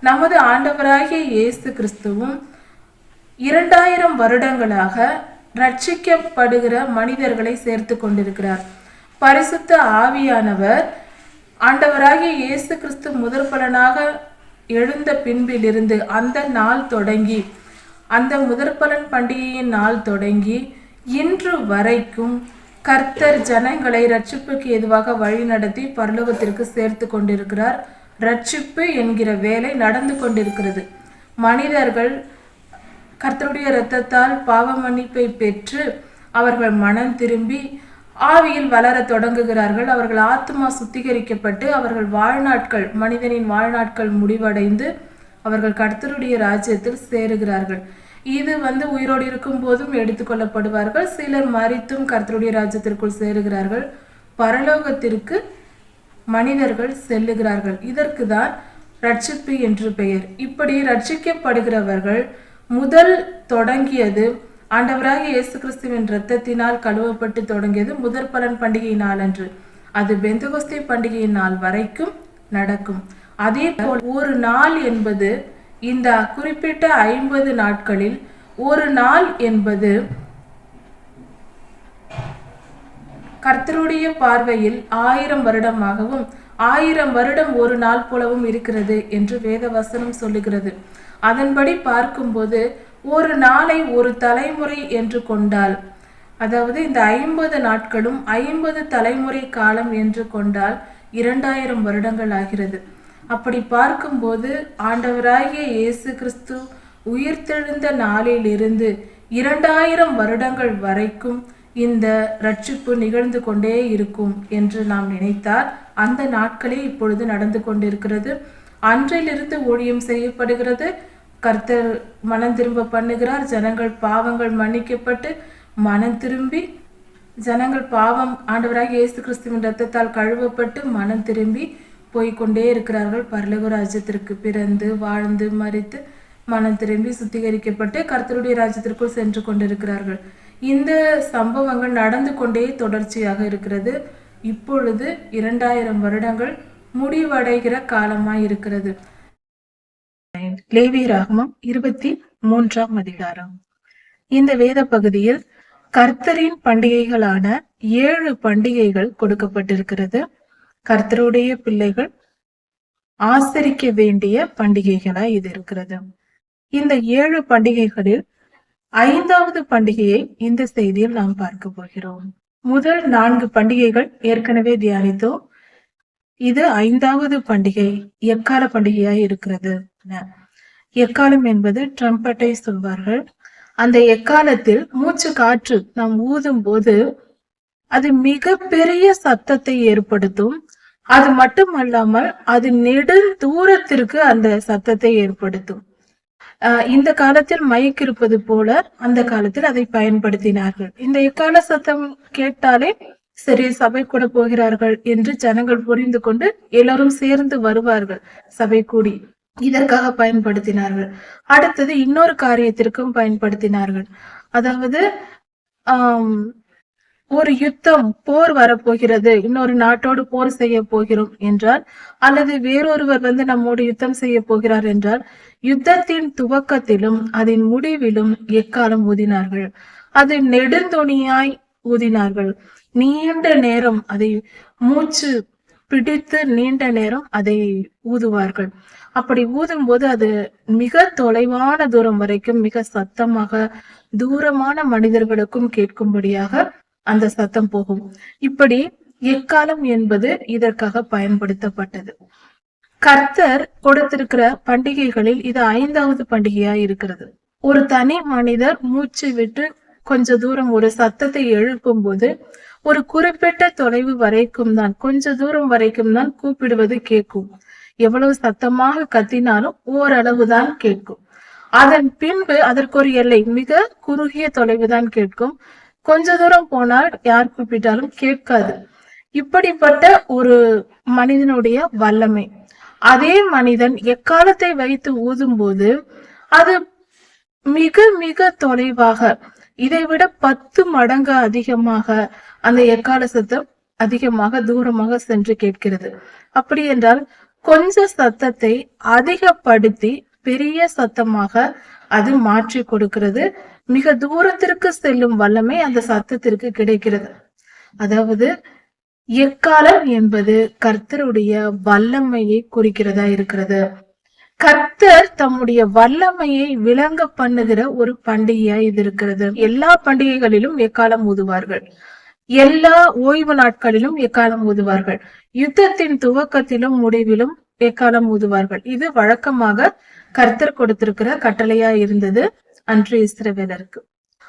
[SPEAKER 1] நமது ஆண்டவராகிய இயேசு கிறிஸ்துவும் 2000 வருடங்களாக ரட்சிக்கப்படுகிற மனிதர்களை சேர்த்து கொண்டிருக்கிறார். பரிசுத்த ஆவியானவர் ஆண்டவராகிய இயேசு கிறிஸ்து முதற் பலனாக எழுந்த பின்பிலிருந்து அந்த நாள் தொடங்கி, அந்த முதற்பலன் பண்டிகையின் நாள் தொடங்கி இன்று வரைக்கும் கர்த்தர் ஜனங்களை ரட்சிப்புக்கு எதுவாக வழி நடத்தி பரலோகத்திற்கு சேர்த்து கொண்டிருக்கிறார். ரட்சிப்பு என்கிற வேலை நடந்து கொண்டிருக்கிறது. மனிதர்கள் கர்த்தருடைய இரத்தத்தால் பாவ மன்னிப்பை பெற்று அவர்கள் மனம் திரும்பி ஆவியில் வளர தொடங்குகிறார்கள். அவர்கள் ஆத்மா சுத்திகரிக்கப்பட்டு அவர்கள் வாழ்நாட்கள், மனிதனின் வாழ்நாட்கள் முடிவடைந்து அவர்கள் கர்த்தருடைய ராஜ்யத்தில் சேருகிறார்கள். இது உயிரோடு இருக்கும் போதும் எடுத்துக்கொள்ளப்படுவார்கள். சிலர் மரித்தும் கர்த்தருடைய ராஜ்யத்திற்குள் சேருகிறார்கள். பரலோகத்திற்கு மனிதர்கள் செல்லுகிறார்கள். இதற்கு தான் ரட்சிப்பு என்று பெயர். இப்படி ரட்சிக்கப்படுகிறவர்கள் முதல் தொடங்கியது ஆண்டவராகிய இயேசு கிறிஸ்துவின் இரத்தத்தினால் கழுவப்பட்டு தொடங்கியது முதற் பலன் பண்டிகை நாள் அன்று. அது பெந்தகோஸ்தே பண்டிகையின் நாள் வரைக்கும் நடக்கும். அதே போல் ஒரு நாள் என்பது இந்த குறிப்பிட்ட 50 நாட்களில் ஒரு நாள் என்பது கர்த்தருடைய பார்வையில் 1000 வருடமாகவும் 1000 வருடம் ஒரு நாள் போலவும் இருக்கிறது என்று வேத வசனம் சொல்லுகிறது. அதன்படி பார்க்கும்போது ஒரு நாளை ஒரு தலைமுறை என்று கொண்டால், அதாவது இந்த 50 நாட்களும் 50 தலைமுறை காலம் என்று கொண்டால் 2000 வருடங்கள் ஆகிறது. அப்படி பார்க்கும்போது ஆண்டவராகிய இயேசு கிறிஸ்து உயிர்த்தெழுந்த நாளில் இருந்து 2000 வருடங்கள் வரைக்கும் இந்த ரட்சிப்பு நிகழ்ந்து கொண்டே இருக்கும் என்று நாம் நினைத்தால் அந்த நாட்களே இப்பொழுது நடந்து கொண்டிருக்கிறது. அன்றிலிருந்து ஊழியம் செய்யப்படுகிறது. கர்த்தர் மனம் திரும்ப பண்ணுகிறார். ஜனங்கள் பாவங்கள் மன்னிக்கப்பட்டு மனம் திரும்பி, ஜனங்கள் பாவம் ஆண்டவராகிய இயேசு கிறிஸ்துவின் இரத்தத்தால் கழுவப்பட்டு மனம் திரும்பி போய்கொண்டே இருக்கிறார்கள். பரலோக ராஜ்யத்திற்கு பிறந்து வாழ்ந்து மரித்து மனம் திரும்பி சுத்திகரிக்கப்பட்டு கர்த்தருடைய ராஜ்யத்திற்குள் சென்று கொண்டிருக்கிறார்கள். இந்த சம்பவங்கள் நடந்து கொண்டே தொடர்ச்சியாக இருக்கிறது. இப்பொழுது 2000 வருடங்கள் முடிவடைகிற காலமாய் இருக்கிறது. லேவியராகமம் 23ஆம் அதிகாரம். இந்த வேத பகுதியில் கர்த்தரின் பண்டிகைகளான 7 பண்டிகைகள் கொடுக்கப்பட்டிருக்கிறது. கர்த்தருடைய பிள்ளைகள் ஆசரிக்க வேண்டிய பண்டிகைகளாய் இது இருக்கிறது. இந்த 7 பண்டிகைகளில் 5வது பண்டிகையை இந்த செய்தியில் நாம் பார்க்க போகிறோம். முதல் 4 பண்டிகைகள் ஏற்கனவே தியானித்தோம். இது 5வது பண்டிகை எக்கால பண்டிகையாய் இருக்கிறது. எக்காலம் என்பது ட்ரம்பட்டை சொல்வார்கள். அந்த எக்காலத்தில் மூச்சு காற்று நாம் ஊதும் போது அது மிக பெரிய சத்தத்தை ஏற்படுத்தும். அது மட்டுமல்லாமல் அது நெடு தூரத்திற்கு அந்த சத்தத்தை ஏற்படுத்தும். இந்த காலத்தில் மைக் இருப்பது போல அந்த காலத்தில் அதை பயன்படுத்தினார்கள். இந்த எக்கால சத்தம் கேட்டாலே சரி, சபை கூட போகிறார்கள் என்று ஜனங்கள் புரிந்து கொண்டு எல்லாரும் சேர்ந்து வருவார்கள். சபை கூடி இதற்காக பயன்படுத்தினார்கள். அடுத்தது இன்னொரு காரியத்திற்கும் பயன்படுத்தினார்கள். அதாவது ஒரு யுத்தம், போர் வரப்போகிறது, இன்னொரு நாட்டோடு போர் செய்ய போகிறோம் என்றால், அல்லது வேறொருவர் நம்மோடு யுத்தம் செய்ய போகிறார் என்றால், யுத்தத்தின் துவக்கத்திலும் அதன் முடிவிலும் எக்காலம் ஊதினார்கள். அது நெடுந்தொனியாய் ஊதினார்கள். நீண்ட நேரம் அதை மூச்சு பிடித்து நீண்ட நேரம் அதை ஊதுவார்கள். அப்படி ஊதும் போது அது மிக தொலைவான தூரம் வரைக்கும் மிக சத்தமாக தூரமான மனிதர்களுக்கும் கேட்கும்படியாக அந்த சத்தம் போகும். இப்படி எக்காலம் என்பது இதற்காக பயன்படுத்தப்பட்டது. கர்த்தர் கொடுத்திருக்கிற பண்டிகைகளில் இது 5வது பண்டிகையா இருக்கிறது. ஒரு தனி மனிதர் மூச்சு விட்டு கொஞ்ச தூரம் ஒரு சத்தத்தை எழுப்பும் போது ஒரு குறிப்பிட்ட தொலைவு வரைக்கும் தான், கொஞ்ச தூரம் வரைக்கும் தான் கூப்பிடுவது கேட்கும். எவ்வளவு சத்தமாக கத்தினாலும் ஓரளவுதான் கேட்கும். அதன் பின்பு அதற்கு ஒரு எல்லை, மிக குறுகிய தொலைவுதான் கேட்கும். கொஞ்ச தூரம் போனால் யார் கூப்பிட்டாலும் கேட்காது. இப்படிப்பட்ட ஒரு மனிதனுடைய வல்லமை. அதே மனிதன் எக்காலத்தை வைத்து ஊதும் போது அது மிக மிக தொலைவாக, இதைவிட 10 மடங்கு அதிகமாக அந்த எக்கால சத்தம் அதிகமாக தூரமாக சென்று கேட்கிறது. அப்படி என்றால் கொஞ்ச சத்தத்தை அதிகப்படுத்தி பெரிய சத்தமாக அது மாற்றி கொடுக்கிறது. மிக தூரத்திற்கு செல்லும் வல்லமை அந்த சத்தத்திற்கு கிடைக்கிறது. அதாவது எக்காலம் என்பது கர்த்தருடைய வல்லமையை குறிக்கிறதா இருக்கிறது. கர்த்தர் தம்முடைய வல்லமையை விளங்க பண்ணுகிற ஒரு பண்டிகையா இது இருக்கிறது. எல்லா பண்டிகைகளிலும் எக்காலம் ஊதுவார்கள். எல்லா ஓய்வு நாட்களிலும் எக்காலம் ஊதுவார்கள். யுத்தத்தின் துவக்கத்திலும் முடிவிலும் எக்காலம் ஊதுவார்கள். இது வழக்கமாக கர்த்தர் கொடுத்திருக்கிற கட்டளையா இருந்தது அன்று இஸ்ரவேலருக்கு.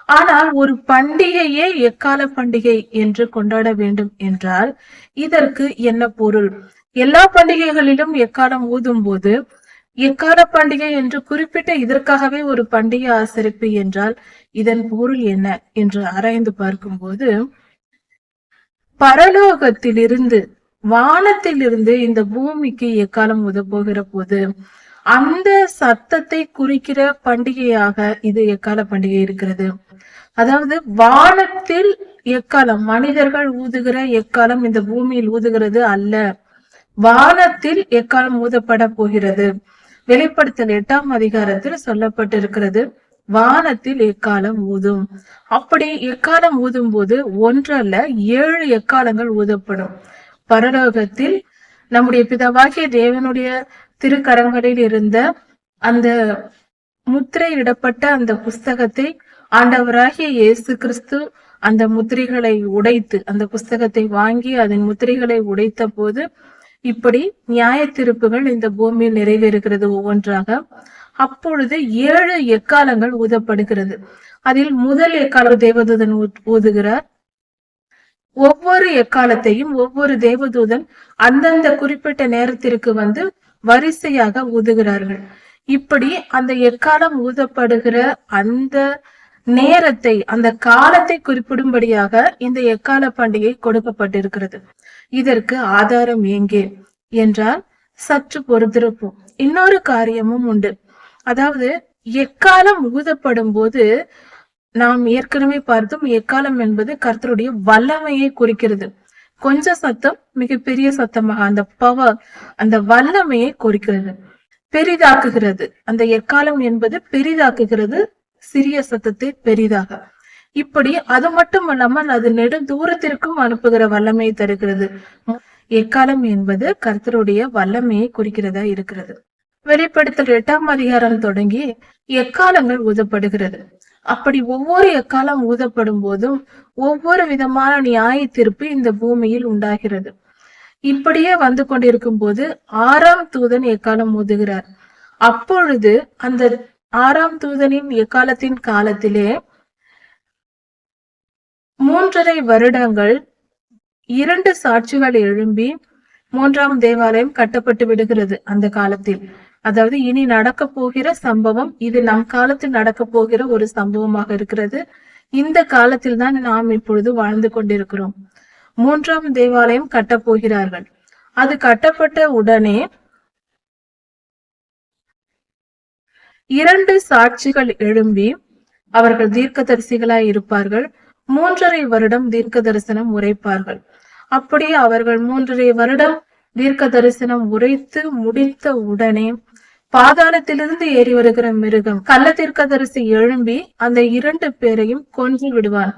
[SPEAKER 1] ஆனால் ஒரு பண்டிகையே எக்கால பண்டிகை என்று கொண்டாட வேண்டும் என்றால் இதற்கு என்ன பொருள்? எல்லா பண்டிகைகளிலும் எக்காலம் ஊதும் போது எக்கால பண்டிகை என்று குறிப்பிட்ட இதற்காகவே ஒரு பண்டிகை ஆசரிப்பு என்றால் இதன் பொருள் என்ன என்று ஆராய்ந்து பார்க்கும்போது, பரலோகத்திலிருந்து வானத்திலிருந்து இந்த பூமிக்கு எக்காலம் ஊதப்போகிற போது அந்த சத்தத்தை குறிக்கிற பண்டிகையாக இது எக்கால பண்டிகை இருக்கிறது. அதாவது வானத்தில் எக்காலம், மனிதர்கள் ஊதுகிற எக்காலம் இந்த பூமியில் ஊதுகிறது அல்ல, வானத்தில் எக்காலம் ஊதப்பட போகிறது. வெளிப்படுத்தல் 8ஆம் அதிகாரத்தில் சொல்லப்பட்டிருக்கிறது, வானத்தில் எக்காலம் ஊதும். அப்படி எக்காலம் ஊதும் போது ஒன்றல்ல 7 எக்காலங்கள் ஊதப்படும். பரலோகத்தில் நம்முடைய பிதாவாகிய தேவனுடைய திருக்கரங்களில் இருந்த அந்த முத்திரையிடப்பட்ட அந்த புஸ்தகத்தை ஆண்டவராகிய இயேசு கிறிஸ்து அந்த முத்திரைகளை உடைத்து, அந்த புஸ்தகத்தை வாங்கி அதன் முத்திரைகளை உடைத்த போது இப்படி நியாய தீர்ப்புகள் இந்த பூமியில் நிறைவேறுகிறது ஒவ்வொன்றாக. அப்பொழுது 7 எக்காலங்கள் ஊதப்படுகிறது. அதில் முதல் எக்காலம் தேவதூதன் ஊதுகிறார். ஒவ்வொரு எக்காலத்தையும் ஒவ்வொரு தேவதூதன் அந்தந்த குறிப்பிட்ட நேரத்திற்கு வந்து வரிசையாக ஊதுகிறார்கள். இப்படி அந்த எக்காலம் ஊதப்படுகிற அந்த நேரத்தை, அந்த காலத்தை குறிப்பிடும்படியாக இந்த எக்கால பண்டிகை கொடுக்கப்பட்டிருக்கிறது. இதற்கு ஆதாரம் எங்கே என்றால் சற்று பொறுத்திருப்போம். இன்னொரு காரியமும் உண்டு. அதாவது எக்காலம் ஊதப்படும் போது நாம் ஏற்கனவே பார்த்தோம், எக்காலம் என்பது கர்த்தருடைய வல்லமையை குறிக்கிறது. கொஞ்ச சத்தம் மிகப்பெரிய சத்தமாக அந்த பவர், அந்த வல்லமையை குறிக்கிறது, பெரிதாக்குகிறது. அந்த எக்காலம் என்பது பெரிதாக்குகிறது, சிறிய சத்தத்தை பெரிதாக. இப்படி அது மட்டும் இல்லாமல் அது நெடு தூரத்திற்கும் அனுப்புகிற வல்லமையை தருகிறது. எக்காலம் என்பது கர்த்தருடைய வல்லமையை குறிக்கிறதா இருக்கிறது. வெளிப்படுத்தல் 8ஆம் அதிகாரம் தொடங்கி எக்காலங்கள் ஊதப்படுகிறது. அப்படி ஒவ்வொரு எக்காலம் ஊதப்படும் போதும் ஒவ்வொரு விதமான நியாய தீர்ப்பு இந்த பூமியில் உண்டாகிறது. இப்படியே வந்து கொண்டிருக்கும் போது 6ஆம் தூதன் எக்காலம் ஊதுகிறார். அப்பொழுது அந்த 6ஆம் தூதனின் எக்காலத்தின் காலத்திலே 3.5 வருடங்கள் 2 சாட்சிகள் எழும்பி 3ஆம் தேவாலயம் கட்டப்பட்டு விடுகிறது. அந்த காலத்தில், அதாவது இனி நடக்க போகிற சம்பவம், இது நம் காலத்தில் நடக்க போகிற ஒரு சம்பவமாக இருக்கிறது. இந்த காலத்தில் தான் நாம் இப்பொழுது வாழ்ந்து கொண்டிருக்கிறோம். 3ஆம் தேவாலயம் கட்டப் போகிறார்கள். அது கட்டப்பட்ட உடனே 2 சாட்சிகள் எழும்பி, அவர்கள் தீர்க்கதரிசிகளாய் இருப்பார்கள். 3.5 வருடம் தீர்க்க தரிசனம் உரைப்பார்கள். அப்படியே அவர்கள் 3.5 வருடம் தீர்க்க தரிசனம் உரைத்து முடித்த உடனே பாதாளத்திலிருந்து ஏறி வருகிற மிருகம், கள்ள தீர்க்கதரிசி எழும்பி அந்த 2 பேரையும் கொன்று விடுவான்.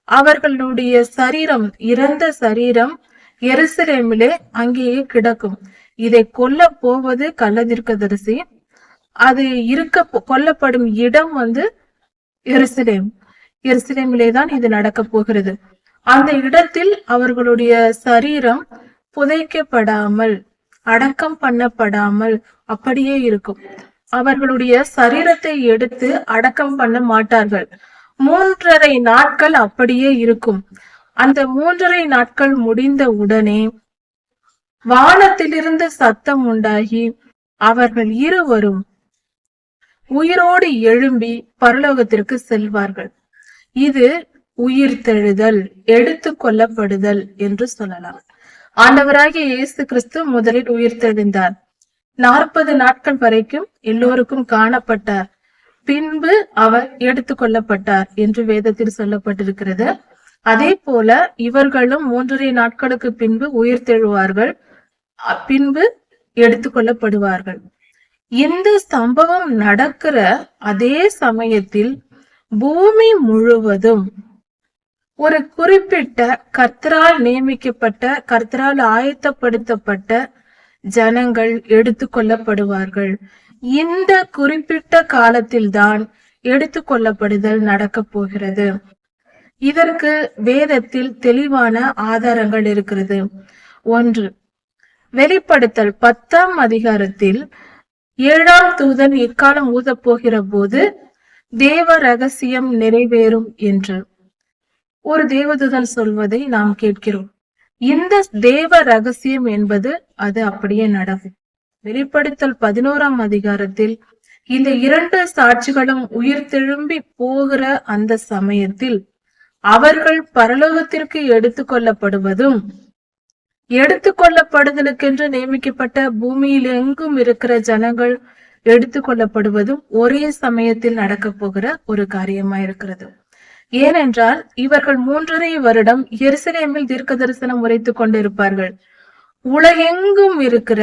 [SPEAKER 1] அவர்களுடைய சரீரம், இறந்த சரீரம் எருசலேமிலே அங்கேயே கிடக்கும். இதை கொல்ல போவது கள்ள தீர்க்கதரிசி. அது கொல்லப்படும் இடம் வந்து எருசலேம். எருசலேமிலே தான் இது நடக்க போகிறது. அந்த இடத்தில் அவர்களுடைய சரீரம் புதைக்கப்படாமல், அடக்கம் பண்ணப்படாமல் அப்படியே இருக்கும். அவர்களுடைய சரீரத்தை எடுத்து அடக்கம் பண்ண மாட்டார்கள். 3½ நாட்கள் அப்படியே இருக்கும். அந்த 3½ நாட்கள் முடிந்த உடனே வானத்திலிருந்து சத்தம் உண்டாகி அவர்கள் இருவரும் உயிரோடு எழும்பி பரலோகத்திற்கு செல்வார்கள். இது உயிர்த்தெழுதல், எடுத்துக் கொள்ளப்படுதல் என்று சொல்லலாம். ஆண்டவராகிய இயேசு கிறிஸ்து முதலில் உயிர்த்தெழுந்தார். 40 நாட்கள் வரைக்கும் எல்லோருக்கும் காணப்பட்டார். பின்பு அவர் எடுத்துக் கொள்ளப்பட்டார் என்று வேதத்தில் சொல்லப்பட்டிருக்கிறது. அதே போல இவர்களும் 3½ நாட்களுக்கு பின்பு உயிர்த்தெழுவார்கள், பின்பு எடுத்துக் கொள்ளப்படுவார்கள். இந்த சம்பவம் நடக்கிற அதே சமயத்தில் பூமி முழுவதும் ஒரு குறிப்பிட்ட கர்த்தரால் நியமிக்கப்பட்ட, கர்த்தரால் ஆயத்தப்படுத்தப்பட்ட ஜனங்கள் எடுத்துக் கொள்ளப்படுவார்கள். இந்த குறிப்பிட்ட காலத்தில்தான் எடுத்துக் கொள்ளப்படுதல் நடக்க போகிறது. இதற்கு வேதத்தில் தெளிவான ஆதாரங்கள் இருக்கிறது. 1. வெளிப்படுத்தல் 10ஆம் அதிகாரத்தில் 7ஆம் தூதன் எக்காலம் ஊதப் போகிற போது தேவ ரகசியம் நிறைவேறும் என்று ஒரு தேவதூதன் சொல்வதை நாம் கேட்கிறோம். இந்த தேவ ரகசியம் என்பது அது அப்படியே நடக்கும். வெளிப்படுத்தல் 11ஆம் அதிகாரத்தில் இந்த 2 சாட்சிகளும் உயிர் திரும்பி போகிற அந்த சமயத்தில் அவர்கள் பரலோகத்திற்கு எடுத்துக் கொள்ளப்படுவதும், எடுத்துக் கொள்ளப்படுதலுக்கென்று நியமிக்கப்பட்ட பூமியில் எங்கும் இருக்கிற ஜனங்கள் எடுத்துக் கொள்ளப்படுவதும் ஒரே சமயத்தில் நடக்க போகிற ஒரு காரியமா இருக்கிறது. ஏனென்றால் இவர்கள் 3½ வருடம் எருசலேமில் தீர்க்க தரிசனம் உரைத்துக் கொண்டிருப்பார்கள். உலகெங்கும் இருக்கிற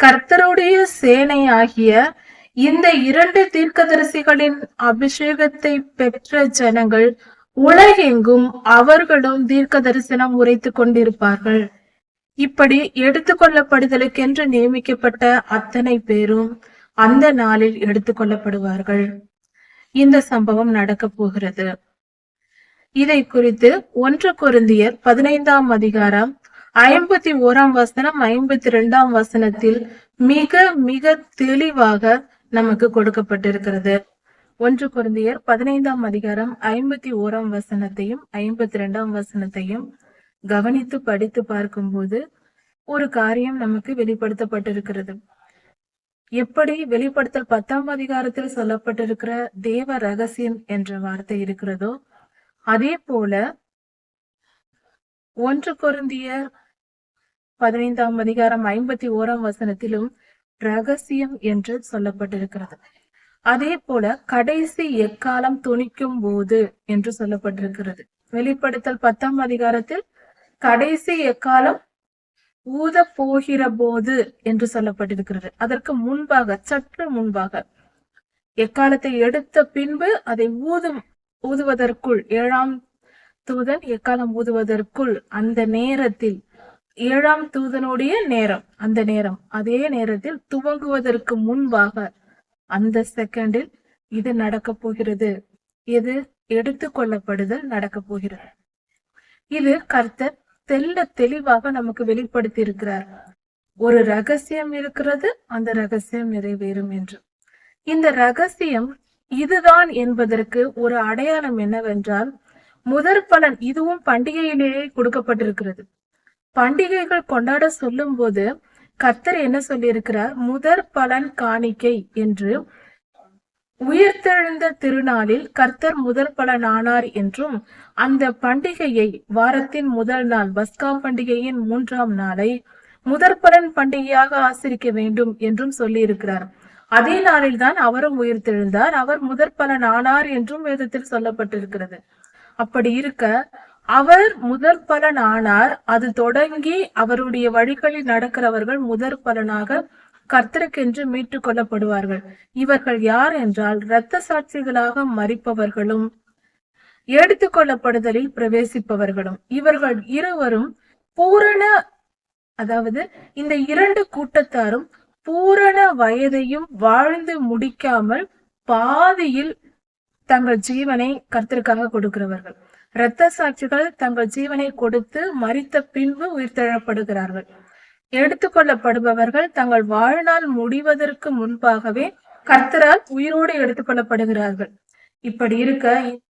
[SPEAKER 1] கர்த்தருடைய சேனை ஆகிய இந்த 2 தீர்க்கதரிசிகளின் அபிஷேகத்தை பெற்ற ஜனங்கள் உலகெங்கும் அவர்களும் தீர்க்க தரிசனம் உரைத்துக் கொண்டிருப்பார்கள். இப்படி எடுத்துக் கொள்ளப்படுதலுக்கென்று நியமிக்கப்பட்ட அத்தனை பேரும் அந்த நாளில் எடுத்துக் கொள்ளப்படுவார்கள். இந்த சம்பவம் நடக்க போகிறது. இதை குறித்து 1 கொரிந்தியர் 15ஆம் அதிகாரம் 51ஆம் வசனம் 52ஆம் வசனத்தில் மிக மிக தெளிவாக நமக்கு கொடுக்கப்பட்டிருக்கிறது. 1 கொரிந்தியர் 15ஆம் அதிகாரம் 51ஆம் வசனத்தையும் 52ஆம் வசனத்தையும் கவனித்து படித்து பார்க்கும்போது ஒரு காரியம் நமக்கு வெளிப்படுத்தப்பட்டிருக்கிறது. எப்படி வெளிப்படுத்தல் 10ஆம் அதிகாரத்தில் சொல்லப்பட்டிருக்கிற தேவ ரகசியம் என்ற வார்த்தை இருக்கிறதோ, அதே போல 1 கொரிந்தியர் 15ஆம் அதிகாரம் 51ஆம் வசனத்திலும் ரகசியம் என்று சொல்லப்பட்டிருக்கிறது. அதே போல கடைசி எக்காலம் துணிக்கும் போது என்று சொல்லப்பட்டிருக்கிறது. வெளிப்படுத்தல் 10ஆம் அதிகாரத்தில் கடைசி எக்காலம் ஊத போகிற போது என்று சொல்லப்பட்டிருக்கிறது. அதற்கு முன்பாக, சற்று முன்பாக, எக்காலத்தை எடுத்த பின்பு அதை ஊதுவதற்குள், 7ஆம் தூதன் எக்காலம் ஊதுவதற்குள், அந்த நேரத்தில் 7ஆம் தூதனுடைய நேரம், அந்த நேரம், அதே நேரத்தில் துவங்குவதற்கு முன்பாக அந்த செகண்டில் இது நடக்க போகிறது. இது எடுத்துக் கொள்ளப்படுதல் நடக்க போகிறது. இது கர்த்தர் தெல்ல தெளிவாக நமக்கு வெளிப்படுத்தி இருக்கிறார். ஒரு ரகசியம் இருக்கிறது, அந்த ரகசியம் நிறைவேறும் என்று. இந்த ரகசியம் இதுதான் என்பதற்கு ஒரு அடையாளம் என்னவென்றால், முதற் பலன், இதுவும் பண்டிகையிலேயே கொடுக்கப்பட்டிருக்கிறது. பண்டிகைகள் கொண்டாட சொல்லும் போது கர்த்தர் என்ன சொல்லி இருக்கிறார்? முதற் பலன் காணிக்கை என்று. உயிர்த்தெழுந்த திருநாளில் கர்த்தர் முதற் பலன் ஆனார் என்றும், அந்த பண்டிகையை, வாரத்தின் முதல் நாள், பஸ்கா பண்டிகையின் 3ஆம் நாளை முதற் பலன் பண்டிகையாக ஆசரிக்க வேண்டும் என்றும் சொல்லி இருக்கிறார். அதே நாளில் தான் அவரும் உயிர்த்தெழுந்தார், அவர் முதற் பலன் ஆனார் என்றும் வேதத்தில் சொல்லப்பட்டிருக்கிறது. அப்படி இருக்க அவர் முதற் பலன் ஆனார். அது தொடங்கி அவருடைய வழிகளில் நடக்கிறவர்கள் முதற் பலனாக கர்த்தருக்கென்று மீட்டுக் கொள்ளப்படுவார்கள். இவர்கள் யார் என்றால், இரத்த சாட்சிகளாக மரிப்பவர்களும் எடுத்துக் கொள்ளப்படுதலில் பிரவேசிப்பவர்களும். இவர்கள் இருவரும் பூரண, அதாவது இந்த 2 கூட்டத்தாரும் பூரண வயதையும் வாழ்ந்து முடிக்காமல் பாதியில் தங்கள் ஜீவனை கர்த்தருக்காக கொடுக்கிறவர்கள். இரத்த சாட்சிகள் தங்கள் ஜீவனை கொடுத்து மரித்த பின்பு உயிர்த்தெழப்படுகிறார்கள். எடுத்துக்கொள்ளப்படுபவர்கள் தங்கள் வாழ்நாள் முடிவதற்கு முன்பாகவே கர்த்தரால் உயிரோடு எடுத்துக் கொள்ளப்படுகிறார்கள். இப்படி இருக்க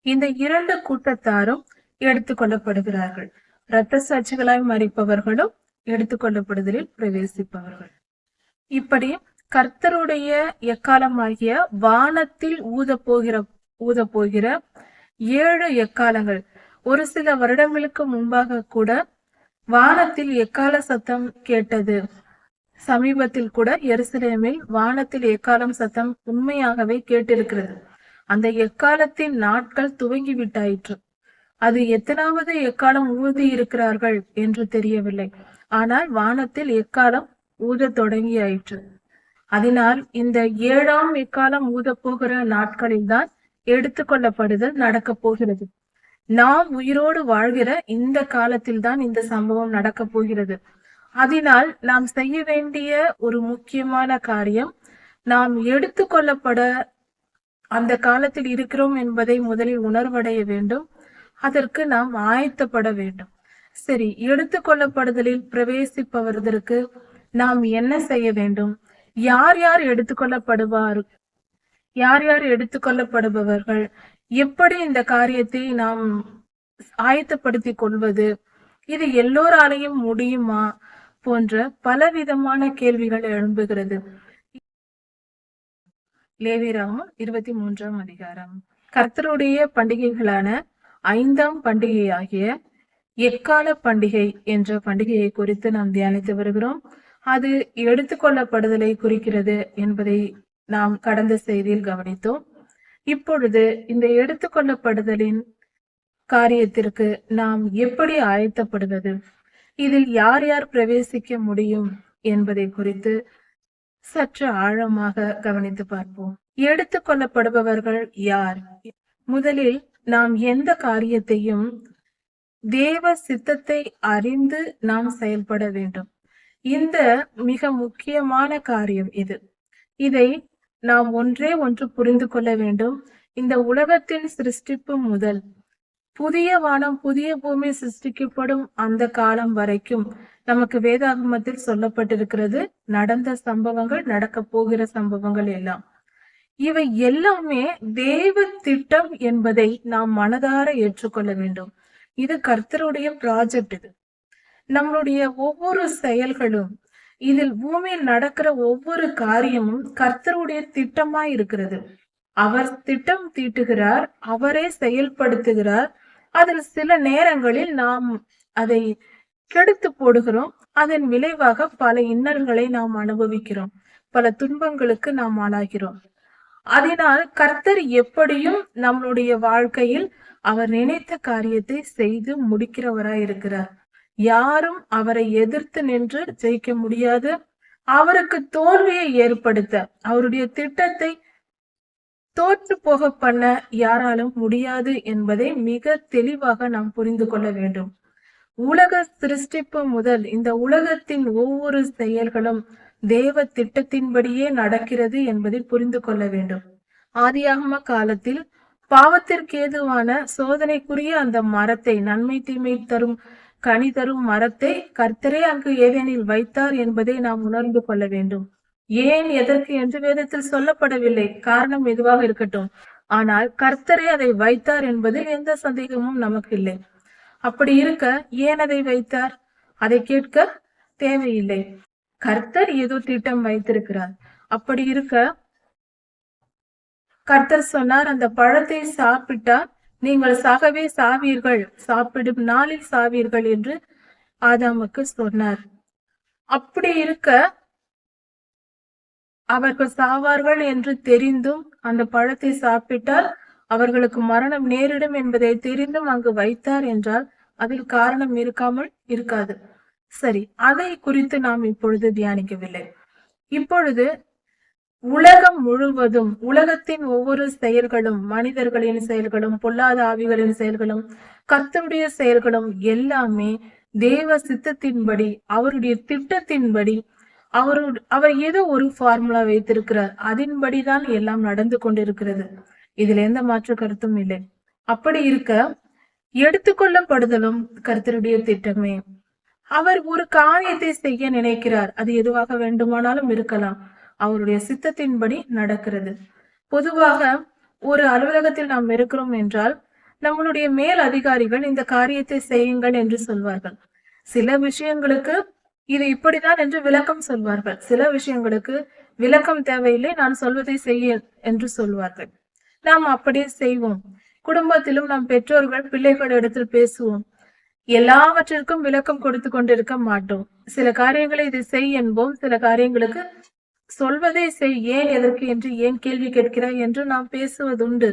[SPEAKER 1] இந்த இரண்டு கூட்டத்தாரும் எடுத்துக்கொள்ளப்படுகிறார்கள். இரத்த சாட்சிகளாய் மரிப்பவர்களும் எடுத்துக்கொள்ளப்படுதலில் பிரவேசிப்பவர்கள். இப்படி கர்த்தருடைய எக்காலமாகிய வானத்தில் ஊத போகிற 7 எக்காலங்கள். ஒரு சில வருடங்களுக்கு முன்பாக கூட வானத்தில் எக்கால சத்தம் கேட்டது. சமீபத்தில் கூட எருசலேமில் வானத்தில் எக்காலம் சத்தம் உண்மையாகவே கேட்டிருக்கிறது. அந்த எக்காலத்தின் நாட்கள் துவங்கி விட்டாயிற்று. அது எத்தனாவது எக்காலம் ஊதி இருக்கிறார்கள் என்று தெரியவில்லை. ஆனால் வானத்தில் எக்காலம் ஊத தொடங்கியாயிற்று. அதனால் இந்த 7ஆம் எக்காலம் ஊத போகிற நாட்களில் தான் எடுத்துக்கொள்ளப்படுதல் நடக்க போகிறது. நாம் உயிரோடு வாழ்கிற இந்த காலத்தில் தான் இந்த சம்பவம் நடக்க போகிறது. அதனால் நாம் செய்ய வேண்டிய ஒரு முக்கியமான காரியம், நாம் எடுத்துக்கொள்ளப்பட அந்த காலத்தில் இருக்கிறோம் என்பதை முதலில் உணர்வடைய வேண்டும். அதற்கு நாம் ஆயத்தப்பட வேண்டும். சரி, எடுத்துக்கொள்ளப்படுதலில் பிரவேசிப்பவர்களுக்கு நாம் என்ன செய்ய வேண்டும்? யார் யார் எடுத்துக்கொள்ளப்படுவார்? யார் யார் எடுத்துக்கொள்ளப்படுபவர்கள்? எப்படி இந்த காரியத்தை நாம் ஆயத்தப்படுத்திக் கொள்வது? இது எல்லோராலையும் முடியுமா? போன்ற பலவிதமான கேள்விகள் எழும்புகிறது. லேவியராகமம் 23ஆம் அதிகாரம். கர்த்தருடைய பண்டிகைகளான 5ஆம் பண்டிகையாகிய எக்கால பண்டிகை என்ற பண்டிகையை குறித்து நாம் தியானித்து வருகிறோம். அது எடுத்துக்கொள்ளப்படுதலை குறிக்கிறது என்பதை நாம் கடந்த செய்தியில் கவனித்தோம். இப்பொழுது இந்த எடுத்துக்கொள்ளப்படுதலின் காரியத்திற்கு நாம் எப்படி ஆயத்தப்படுவது, இதில் யார் யார் பிரவேசிக்க முடியும் என்பதை குறித்து சற்று ஆழமாக கவனித்து பார்ப்போம். எடுத்துக்கொள்ளப்படுபவர்கள் யார்? முதலில் நாம் எந்த காரியத்தையும் தேவ சித்தத்தை அறிந்து நாம் செயல்பட வேண்டும். இந்த மிக முக்கியமான காரியம் இது. இதை நாம் ஒன்றே ஒன்று புரிந்து கொள்ள வேண்டும். இந்த உலகத்தின் சிருஷ்டிப்பு முதல் புதிய வானம் புதிய பூமி சிருஷ்டிக்கப்படும் அந்த காலம் வரைக்கும் நமக்கு வேதாகமத்தில் சொல்லப்பட்டிருக்கிறது. நடந்த சம்பவங்கள், நடக்க போகிற சம்பவங்கள் எல்லாம், இவை எல்லாமே தேவ திட்டம் என்பதை நாம் மனதார ஏற்றுக்கொள்ள வேண்டும். இது கர்த்தருடைய ப்ராஜெக்ட். இது நம்மளுடைய ஒவ்வொரு செயல்களும், இதில் பூமியில் நடக்கிற ஒவ்வொரு காரியமும் கர்த்தருடைய திட்டமாய் இருக்கிறது. அவர் திட்டம் தீட்டுகிறார், அவரே செயல்படுத்துகிறார். அதில் சில நேரங்களில் நாம் அதை கெடுத்து போடுகிறோம். அதன் விளைவாக பல இன்னல்களை நாம் அனுபவிக்கிறோம், பல துன்பங்களுக்கு நாம் ஆளாகிறோம். அதனால் கர்த்தர் எப்படியும் நம்மளுடைய வாழ்க்கையில் அவர் நினைத்த காரியத்தை செய்து முடிக்கிறவராய் இருக்கிறார். யாரும் அவரை எதிர்த்து நின்று ஜெயிக்க முடியாது. அவருக்கு தோல்வியை ஏற்படுத்த, அவருடைய திட்டத்தை தோற்று போக பண்ண யாராலும் முடியாது என்பதை மிக தெளிவாக நாம் புரிந்து கொள்ள வேண்டும். உலக சிருஷ்டிப்பு முதல் இந்த உலகத்தின் ஒவ்வொரு செயல்களும் தேவ திட்டத்தின்படியே நடக்கிறது என்பதை புரிந்து கொள்ள வேண்டும். ஆதியாகம காலத்தில் பாவத்திற்கேதுவான சோதனைக்குரிய அந்த மரத்தை, நன்மை தீமை தரும் கனி தரும் மரத்தை கர்த்தரே அங்கு ஏதேனில் வைத்தார் என்பதை நாம் உணர்ந்து கொள்ள வேண்டும். ஏன், எதற்கு என்று வேதத்தில் சொல்லப்படவில்லை. காரணம் எதுவாக இருக்கட்டும், ஆனால் கர்த்தரே அதை வைத்தார் என்பதில் எந்த சந்தேகமும் நமக்கு இல்லை. அப்படி இருக்க ஏன் அதை வைத்தார்? அதை கேட்க தேவையில்லை. கர்த்தர் ஏதோ திட்டம் வைத்திருக்கிறார். அப்படி இருக்க கர்த்தர் சொன்னார், அந்த பழத்தை சாப்பிட்டா நீங்கள் சாகவே சாவீர்கள், சாப்பிடும் நாளில் சாவீர்கள் என்று ஆதாமுக்கு சொன்னார். அப்படி இருக்க அவர்கள் சாவார்கள் என்று தெரிந்தும் அந்த பழத்தை சாப்பிட்டால் அவர்களுக்கு மரணம் நேரிடும் என்பதை தெரிந்தும் அங்கு வைத்தார் என்றால் அதில் காரணம் இருக்காமல் இருக்காது. சரி, அதை குறித்து நாம் இப்பொழுது தியானிக்கவில்லை. இப்பொழுது உலகம் முழுவதும், உலகத்தின் ஒவ்வொரு செயல்களும், மனிதர்களின் செயல்களும், பொல்லாத ஆவிகளின் செயல்களும், கர்த்தருடைய செயல்களும் எல்லாமே தேவ சித்தத்தின்படி, அவருடைய திட்டத்தின்படி, அவர் ஏதோ ஒரு ஃபார்முலா வைத்திருக்கிறார். அதன்படிதான் எல்லாம் நடந்து கொண்டிருக்கிறது. இதுல எந்த மாற்று கருத்தும் இல்லை. அப்படி இருக்க எடுத்துக்கொள்ளப்படுதலும் கர்த்தருடைய திட்டமே. அவர் ஒரு காரியத்தை செய்ய நினைக்கிறார், அது எதுவாக வேண்டுமானாலும் இருக்கலாம், அவருடைய சித்தத்தின்படி நடக்கிறது. பொதுவாக ஒரு அலுவலகத்தில் நாம் இருக்கிறோம் என்றால் நம்மளுடைய மேல் அதிகாரிகள் இந்த காரியத்தை செய்யுங்கள் என்று சொல்வார்கள். சில விஷயங்களுக்கு இது இப்படிதான் என்று விளக்கம் சொல்வார்கள். சில விஷயங்களுக்கு விளக்கம் தேவையில்லை, நான் சொல்வதை செய்ய என்று சொல்வார்கள். நாம் அப்படியே செய்வோம். குடும்பத்திலும் நாம் பெற்றோர்கள் பிள்ளைகள் இடத்தில் பேசுவோம். எல்லாவற்றிற்கும் விளக்கம் கொடுத்து கொண்டிருக்க மாட்டோம். சில காரியங்களை இதை செய் என்போம், சில காரியங்களுக்கு சொல்வதை செய், ஏன் எதற்கு என்று ஏன் கேள்வி கேட்கிறாய் என்று நாம் பேசுவதுண்டு.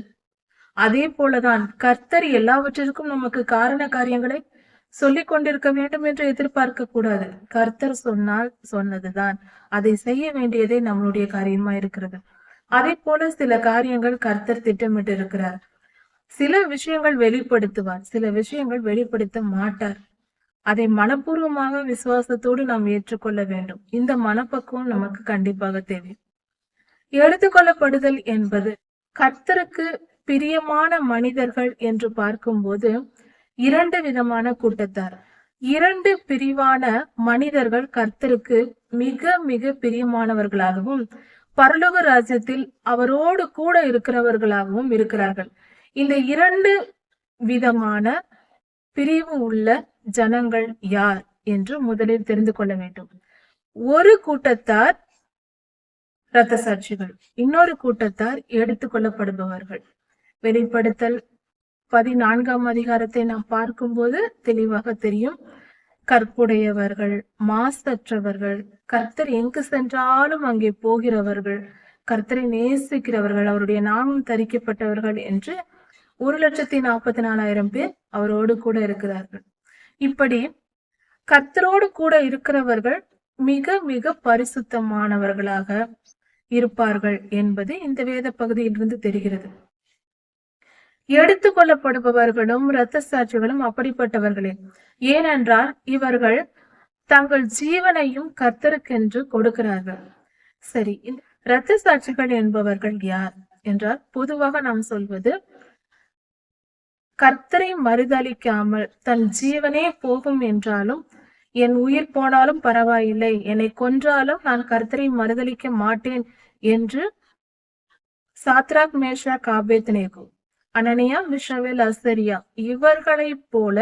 [SPEAKER 1] அதே போலதான் கர்த்தர் எல்லாவற்றிற்கும் நமக்கு காரண காரியங்களை சொல்லிக் கொண்டிருக்க வேண்டும் என்று எதிர்பார்க்க கூடாது. கர்த்தர் சொன்னால் சொன்னதுதான், அதை செய்ய வேண்டியதே நம்மளுடைய காரியமா இருக்கிறது. அதே போல சில காரியங்கள் கர்த்தர் திட்டமிட்டு இருக்கிறார். சில விஷயங்கள் வெளிப்படுத்துவார், சில விஷயங்கள் வெளிப்படுத்த மாட்டார். அதை மனப்பூர்வமாக விசுவாசத்தோடு நாம் ஏற்றுக்கொள்ள வேண்டும். இந்த மனப்பக்குவம் நமக்கு கண்டிப்பாக தேவை. எடுத்துக்கொள்ளப்படுதல் என்பது கர்த்தருக்கு பிரியமான மனிதர்கள் என்று பார்க்கும்போது இரண்டு விதமான கூட்டத்தார், இரண்டு பிரிவான மனிதர்கள் கர்த்தருக்கு மிக மிக பிரியமானவர்களாகவும் பரலோக ராஜ்யத்தில் அவரோடு கூட இருக்கிறவர்களாகவும் இருக்கிறார்கள். இந்த இரண்டு விதமான பிரிவு உள்ள ஜனங்கள் யார் என்று முதலில் தெரிந்து கொள்ள வேண்டும். ஒரு கூட்டத்தார் இரத்த சாட்சிகள், இன்னொரு கூட்டத்தார் எடுத்துக்கொள்ளப்படுபவர்கள். வெளிப்படுத்தல் 14ஆம் அதிகாரத்தை நாம் பார்க்கும்போது தெளிவாக தெரியும். கற்புடையவர்கள், மாசற்றவர்கள், கர்த்தர் எங்கு சென்றாலும் அங்கே போகிறவர்கள், கர்த்தரை நேசிக்கிறவர்கள், அவருடைய நாமம் தரிக்கப்பட்டவர்கள் என்று 1,44,000 பேர் அவரோடு கூட இருக்கிறார்கள். இப்படி கர்த்தரோடு கூட இருக்கிறவர்கள் மிக மிக பரிசுத்தமானவர்களாக இருப்பார்கள் என்பது இந்த வேத பகுதியிலிருந்து தெரிகிறது. எடுத்துக்கொள்ளப்படுபவர்களும் இரத்த சாட்சிகளும் அப்படிப்பட்டவர்களே. ஏனென்றால் இவர்கள் தங்கள் ஜீவனையும் கர்த்தருக்கென்று கொடுக்கிறார்கள். சரி, இரத்த சாட்சிகள் என்பவர்கள் யார் என்றால், பொதுவாக நாம் சொல்வது, கர்த்தரை மறுதலிக்காமல் தன் ஜீவனே போகும் என்றாலும் என் உயிர் போனாலும் பரவாயில்லை, என்னை கொன்றாலும் நான் கர்த்தரை மறுதலிக்க மாட்டேன் என்று சாத்ராக், மேஷாக், ஆபேத்நேகோ, அனனியா, மிஷாவேல், அசரியா இவர்களை போல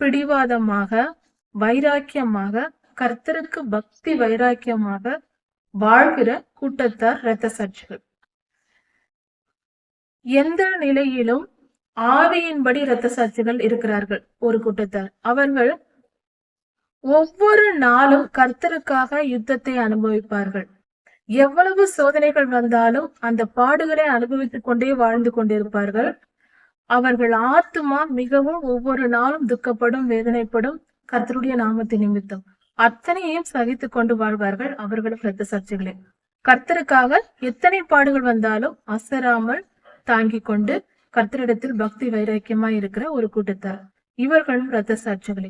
[SPEAKER 1] பிடிவாதமாக, வைராக்கியமாக, கர்த்தருக்கு பக்தி வைராக்கியமாக வாழ்கிற கூட்டத்தார் இரத்த சாட்சிகள். எந்த நிலையிலும் ஆவியின்படி இரத்த சாட்சிகள் இருக்கிறார்கள். ஒரு கூட்டத்தார், அவர்கள் ஒவ்வொரு நாளும் கர்த்தருக்காக யுத்தத்தை அனுபவிப்பார்கள். எவ்வளவு சோதனைகள் வந்தாலும் அந்த பாடுகளை அனுபவித்துக் கொண்டே வாழ்ந்து கொண்டிருப்பார்கள். அவர்கள் ஆத்துமா மிகவும் ஒவ்வொரு நாளும் துக்கப்படும், வேதனைப்படும், கர்த்தருடைய நாமத்தின் நிமித்தம் அத்தனையும் சகித்து கொண்டு வாழ்வார்கள். அவர்களும் இரத்த சாட்சிகளே. கர்த்தருக்காக எத்தனை பாடுகள் வந்தாலும் அசராமல் தாங்கிக் கொண்டு கர்த்தரிடத்தில் பக்தி வைராக்கியமாய் இருக்கிற ஒரு கூட்டத்தார், இவர்களும் இரத்த சாட்சிகளே.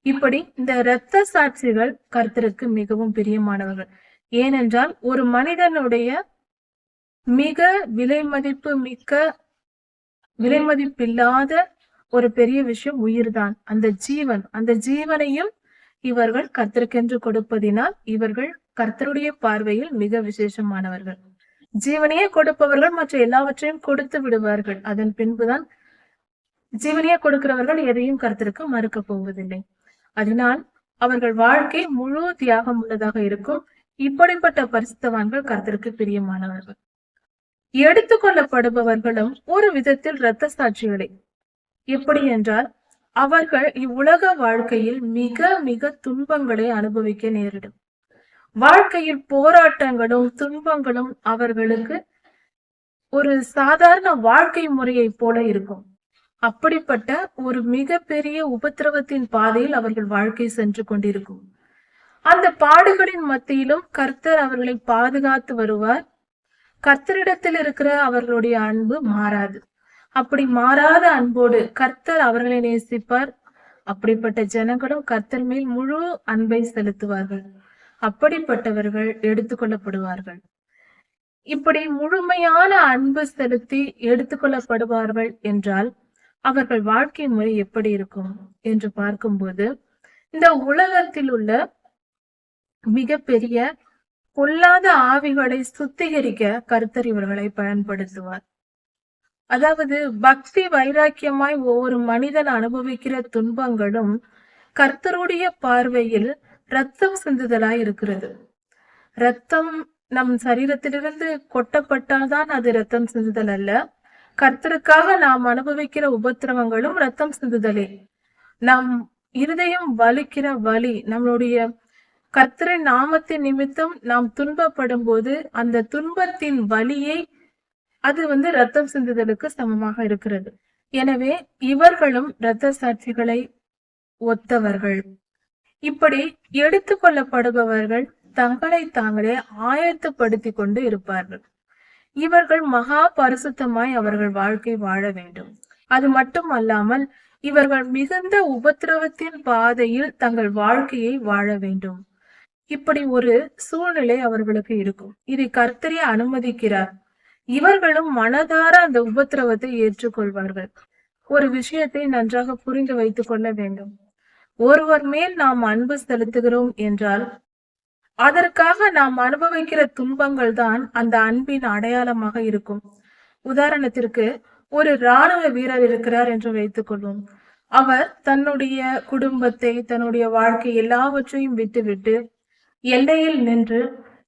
[SPEAKER 1] இப்படி இந்த இரத்த சாட்சிகள் கர்த்தருக்கு மிகவும் பிரியமானவர்கள். ஏனென்றால் ஒரு மனிதனுடைய மிக விலை மதிப்பில்லாத ஒரு பெரிய விஷயம் உயிர்தான். அந்த ஜீவனையும் இவர்கள் கர்த்தருக்கென்று கொடுப்பதினால் இவர்கள் கர்த்தருடைய பார்வையில் மிக விசேஷமானவர்கள். ஜீவனையே கொடுப்பவர்கள் மற்ற எல்லாவற்றையும் கொடுத்து விடுவார்கள். அதன் பின்புதான் ஜீவனையே கொடுக்கிறவர்கள் எதையும் கர்த்தருக்கு மறுக்க போவதில்லை. அதனால் அவர்கள் வாழ்க்கை முழு தியாகம் உள்ளதாக இருக்கும். இப்படிப்பட்ட பரிசுத்தவான்கள் கர்த்தருக்கு பிரியமானவர்கள். எடுத்துக்கொள்ளப்படுபவர்களும் ஒரு விதத்தில் இரத்த சாட்சிகளே. எப்படி என்றால், அவர்கள் இவ்வுலக வாழ்க்கையில் மிக மிக துன்பங்களை அனுபவிக்க நேரிடும். வாழ்க்கையில் போராட்டங்களும் துன்பங்களும் அவர்களுக்கு ஒரு சாதாரண வாழ்க்கை முறையை போல இருக்கும். அப்படிப்பட்ட ஒரு மிகப்பெரிய உபத்திரவத்தின் பாதையில் அவர்கள் வாழ்க்கை சென்று கொண்டிருக்கும். அந்த பாடுகளின் மத்தியிலும் கர்த்தர் அவர்களை பாதுகாத்து வருவார். கர்த்தரிடத்தில் இருக்கிற அவர்களுடைய அன்பு மாறாது. அப்படி மாறாத அன்போடு கர்த்தர் அவர்களை நேசிப்பார். அப்படிப்பட்ட ஜனங்களும் கர்த்தர் மேல் முழு அன்பை செலுத்துவார்கள். அப்படிப்பட்டவர்கள் எடுத்துக்கொள்ளப்படுவார்கள். இப்படி முழுமையான அன்பு செலுத்தி எடுத்துக்கொள்ளப்படுவார்கள் என்றால் அவர்கள் வாழ்க்கை முறை எப்படி இருக்கும் என்று பார்க்கும்போது, இந்த உலகத்தில் உள்ள மிகப்பெரிய பொல்லாத ஆவிகளை சுத்திகரிக்க கர்த்தர் இவர்களை பயன்படுத்துவார். அதாவது பக்தி வைராக்கியமாய் ஒவ்வொரு மனிதன் அனுபவிக்கிற துன்பங்களும் கர்த்தருடைய பார்வையில் ரத்தம் சிந்துதலாய் இருக்கிறது. ரத்தம் நம் சரீரத்திலிருந்து கொட்டப்பட்டால்தான் அது ரத்தம் சிந்துதல் அல்ல. கர்த்தருக்காக நாம் அனுபவிக்கிற உபத்திரவங்களும் ரத்தம் சிந்துதலே. நம் இருதயம் வலிக்கிற வலி, நம்மளுடைய கர்த்தரின் நாமத்தின் நிமித்தம் நாம் துன்பப்படும் போது அந்த துன்பத்தின் வலியை அது ரத்தம் சிந்துதலுக்கு சமமாக இருக்கிறது. எனவே இவர்களும் இரத்த சாட்சிகளை ஒத்தவர்கள். இப்படி எடுத்துக்கொள்ளப்படுபவர்கள் தங்களை தாங்களே ஆயத்தப்படுத்தி கொண்டு இருப்பார்கள். இவர்கள் மகா பரிசுத்தமாய் அவர்கள் வாழ்க்கை வாழ வேண்டும். அது மட்டும் அல்லாமல் இவர்கள் மிகுந்த உபத்திரவத்தின் பாதையில் தங்கள் வாழ்க்கையை வாழ வேண்டும். இப்படி ஒரு சூழ்நிலை அவர்களுக்கு இருக்கும். இதை கர்த்தரே அனுமதிக்கிறார். இவர்களும் மனதார அந்த உபத்திரவத்தை ஏற்றுக்கொள்வார்கள். ஒரு விஷயத்தை நன்றாக புரிந்து வைத்துக் கொள்ள வேண்டும். ஒருவர் மேல் நாம் அன்பு செலுத்துகிறோம் என்றால் அதற்காக நாம் அனுபவிக்கிற துன்பங்கள் தான் அந்த அன்பின் அடையாளமாக இருக்கும். உதாரணத்திற்கு, ஒரு இராணுவ வீரர் இருக்கிறார் என்று வைத்துக் கொள்வோம். அவர் தன்னுடைய குடும்பத்தை, தன்னுடைய வாழ்க்கை எல்லாவற்றையும் விட்டுவிட்டு எல்லையில் நின்று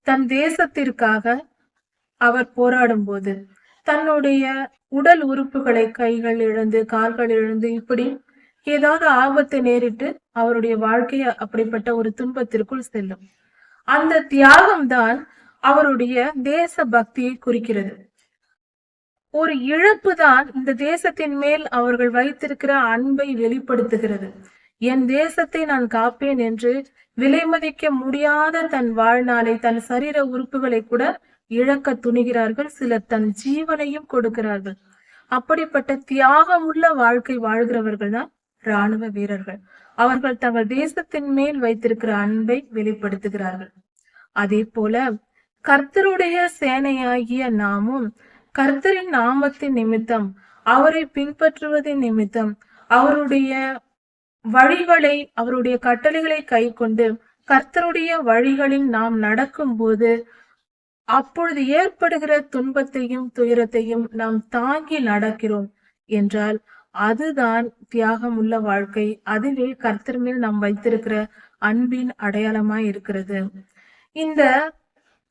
[SPEAKER 1] தன் தேசத்திற்காக அவர் போராடும் போது தன்னுடைய உடல் உறுப்புகளை, கைகள் இழந்து, கால்கள் இழந்து, இப்படி ஏதாவது ஆபத்தை நேரிட்டு அவருடைய வாழ்க்கை அப்படிப்பட்ட ஒரு துன்பத்திற்குள் செல்லும். அந்த தியாகம் தான் அவருடைய தேச பக்தியை குறிக்கிறது. ஒரு இழப்பு தான் இந்த தேசத்தின் மேல் அவர்கள் வைத்திருக்கிற அன்பை வெளிப்படுத்துகிறது. என் தேசத்தை நான் காப்பேன் என்று விலை மதிக்க முடியாத தன் வாழ்நாளை, தன் சரீர உறுப்புகளை கூட இழக்க துணிகிறார்கள். சிலர் தன் ஜீவனையும் கொடுக்கிறார்கள். அப்படிப்பட்ட தியாகமுள்ள வாழ்க்கை வாழ்கிறவர்கள் தான் இராணுவ வீரர்கள். அவர்கள் தங்கள் தேசத்தின் மேல் வைத்திருக்கிற அன்பை வெளிப்படுத்துகிறார்கள். அதே போல கர்த்தருடைய சேனையாகிய நாமும் கர்த்தரின் நாமத்தின் நிமித்தம், அவரை பின்பற்றுவதின் நிமித்தம், அவருடைய வழிகளை, அவருடைய கட்டளைகளை கை கொண்டு கர்த்தருடைய வழிகளில் நாம் நடக்கும் போது அப்பொழுது ஏற்படுகிற துன்பத்தையும் துயரத்தையும் நாம் தாங்கி நடக்கிறோம் என்றால் அதுதான் தியாகம் உள்ள வாழ்க்கை. அதுவே கர்த்தர் மேல் நாம் வைத்திருக்கிற அன்பின் அடையாளமாய் இருக்கிறது. இந்த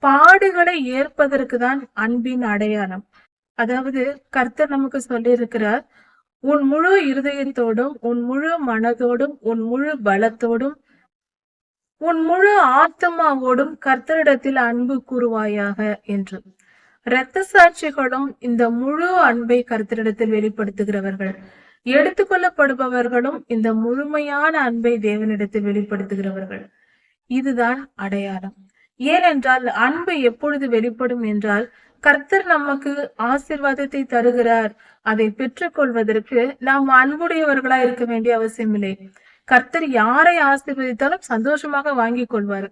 [SPEAKER 1] பாடுகளை ஏற்பதற்கு தான் அன்பின் அடையாளம். அதாவது கர்த்தர் நமக்கு சொல்லி இருக்கிறார், உன் முழு இருதயத்தோடும், உன் முழு மனதோடும், உன் முழு பலத்தோடும், உன் முழு ஆத்மாவோடும் கர்த்தரிடத்தில் அன்பு கூறுவாயாக என்று. இரத்த சாட்சிகளும் இந்த முழு அன்பை கர்த்தரிடத்தில் வெளிப்படுத்துகிறவர்கள். எடுத்துக்கொள்ளப்படுபவர்களும் இந்த முழுமையான அன்பை தேவனிடத்தில் வெளிப்படுத்துகிறவர்கள். இதுதான் அடையாளம். ஏனென்றால் அன்பு எப்பொழுது வெளிப்படும் என்றால், கர்த்தர் நமக்கு ஆசீர்வாதத்தை தருகிறார். அதை பெற்றுக்கொள்வதற்கு நாம் அன்புடையவர்களாய் இருக்க வேண்டிய அவசியம் இல்லை. கர்த்தர் யாரை ஆசீர்வதித்தாலும் சந்தோஷமாக வாங்கிக் கொள்வார்.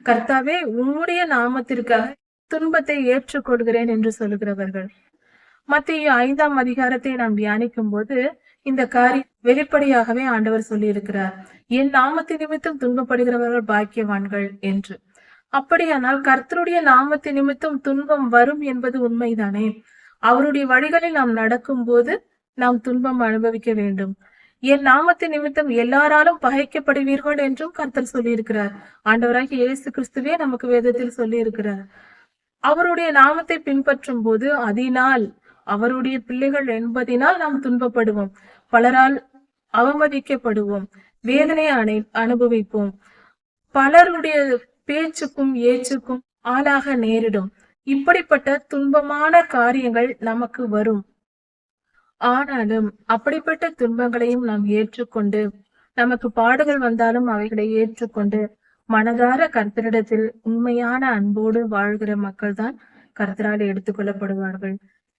[SPEAKER 1] கர்த்தாவே, உம்முடைய நாமத்திற்காக துன்பத்தை ஏற்றுக்கொள்கிறேன் என்று சொல்லுகிறவர்கள். மத்தேயு 5ஆம் அதிகாரத்தை நாம் தியானிக்கும் போது இந்த காரியம் வெளிப்படையாகவே ஆண்டவர் சொல்லி இருக்கிறார், என் நாமத்தின் நிமித்தம் துன்பப்படுகிறவர்கள் பாக்கியவான்கள் என்று. அப்படியானால் கர்த்தருடைய நாமத்தின் நிமித்தம் துன்பம் வரும் என்பது உண்மைதானே? அவருடைய வழிகளில் நாம் நடக்கும் போது நாம் துன்பம் அனுபவிக்க வேண்டும். என் நாமத்தின் நிமித்தம் எல்லாராலும் பகைக்கப்படுவீர்கள் என்றும் கர்த்தர் சொல்லி இருக்கிறார். ஆண்டவராகிய இயேசு கிறிஸ்துவே நமக்கு வேதத்தில் சொல்லி இருக்கிறார். அவருடைய நாமத்தை பின்பற்றும் போது அதனால் அவருடைய பிள்ளைகள் என்பதினால் நாம் துன்பப்படுவோம், பலரால் அவமதிக்கப்படுவோம், வேதனை அனுபவிப்போம், பலருடைய பேச்சுக்கும் ஏச்சுக்கும் ஆளாக நேரிடும். இப்படிப்பட்ட துன்பமான காரியங்கள் நமக்கு வரும். ஆனாலும் அப்படிப்பட்ட துன்பங்களையும் நாம் ஏற்றுக்கொண்டு, நமக்கு பாடுகள் வந்தாலும் அவைகளை ஏற்றுக்கொண்டு மனதார கர்த்தரிடத்தில் உண்மையான அன்போடு வாழ்கிற மக்கள் தான் கர்த்தரால் எடுத்துக்கொள்ளப்படுவார்கள்.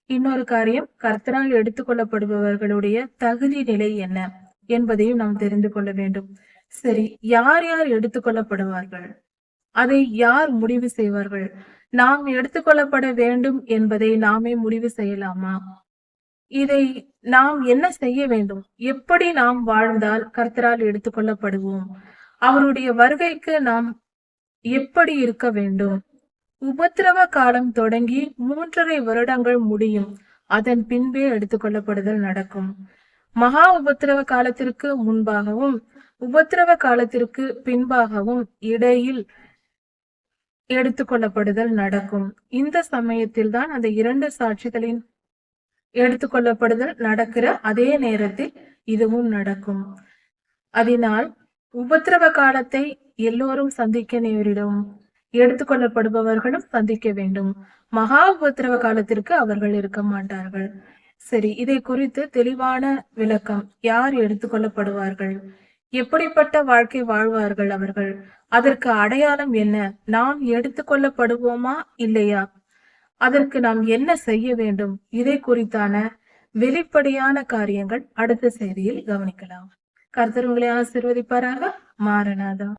[SPEAKER 1] இன்னொரு காரியம், கர்த்தரால் எடுத்துக்கொள்ளப்படுபவர்களுடைய தகுதி நிலை என்ன என்பதையும் நாம் தெரிந்து கொள்ள வேண்டும். சரி, யார் யார் எடுத்துக்கொள்ளப்படுவார்கள்? அதை யார் முடிவு செய்வார்கள்? நாம் எடுத்துக்கொள்ளப்பட வேண்டும் என்பதை நாமே முடிவு செய்யலாமா? இதை நாம் என்ன செய்ய வேண்டும்? எப்படி நாம் வாழ்ந்தால் கர்த்தரால் எடுத்துக்கொள்ளப்படுவோம்? அவருடைய வருகைக்கு நாம் எப்படி இருக்க வேண்டும்? உபத்திரவ காலம் தொடங்கி 3.5 வருடங்கள் முடியும். அதன் பின்பே எடுத்துக்கொள்ளப்படுதல் நடக்கும். மகா உபத்திரவ காலத்திற்கு முன்பாகவும் உபத்திரவ காலத்திற்கு பின்பாகவும் இடையில் எடுத்துக்கொள்ளப்படுதல் நடக்கும். இந்த சமயத்தில் தான் அந்த 2 சாட்சிகளின் எடுத்துக்கொள்ளப்படுதல் நடக்கிற அதே நேரத்தில் இதுவும் நடக்கும். அதனால் உபத்திரவ காலத்தை எல்லோரும் சந்திக்க நேரிடும். எடுத்துக்கொள்ளப்படுபவர்களும் சந்திக்க வேண்டும். மகா உபத்திரவ காலத்திற்கு அவர்கள் இருக்க மாட்டார்கள். சரி, இதை குறித்து தெளிவான விளக்கம். யார் எடுத்துக்கொள்ளப்படுவார்கள், எப்படிப்பட்ட வாழ்க்கை வாழ்வார்கள் அவர்கள், அதற்கு அடையாளம் என்ன, நாம் எடுத்துக்கொள்ளப்படுவோமா இல்லையா, அதற்கு நாம் என்ன செய்ய வேண்டும், இதை குறித்தான வெளிப்படையான காரியங்கள் அடுத்த செய்தியில் கவனிக்கலாம். கர்த்தர் உங்களை ஆசீர்வதிப்பாராக. மாரநாதா.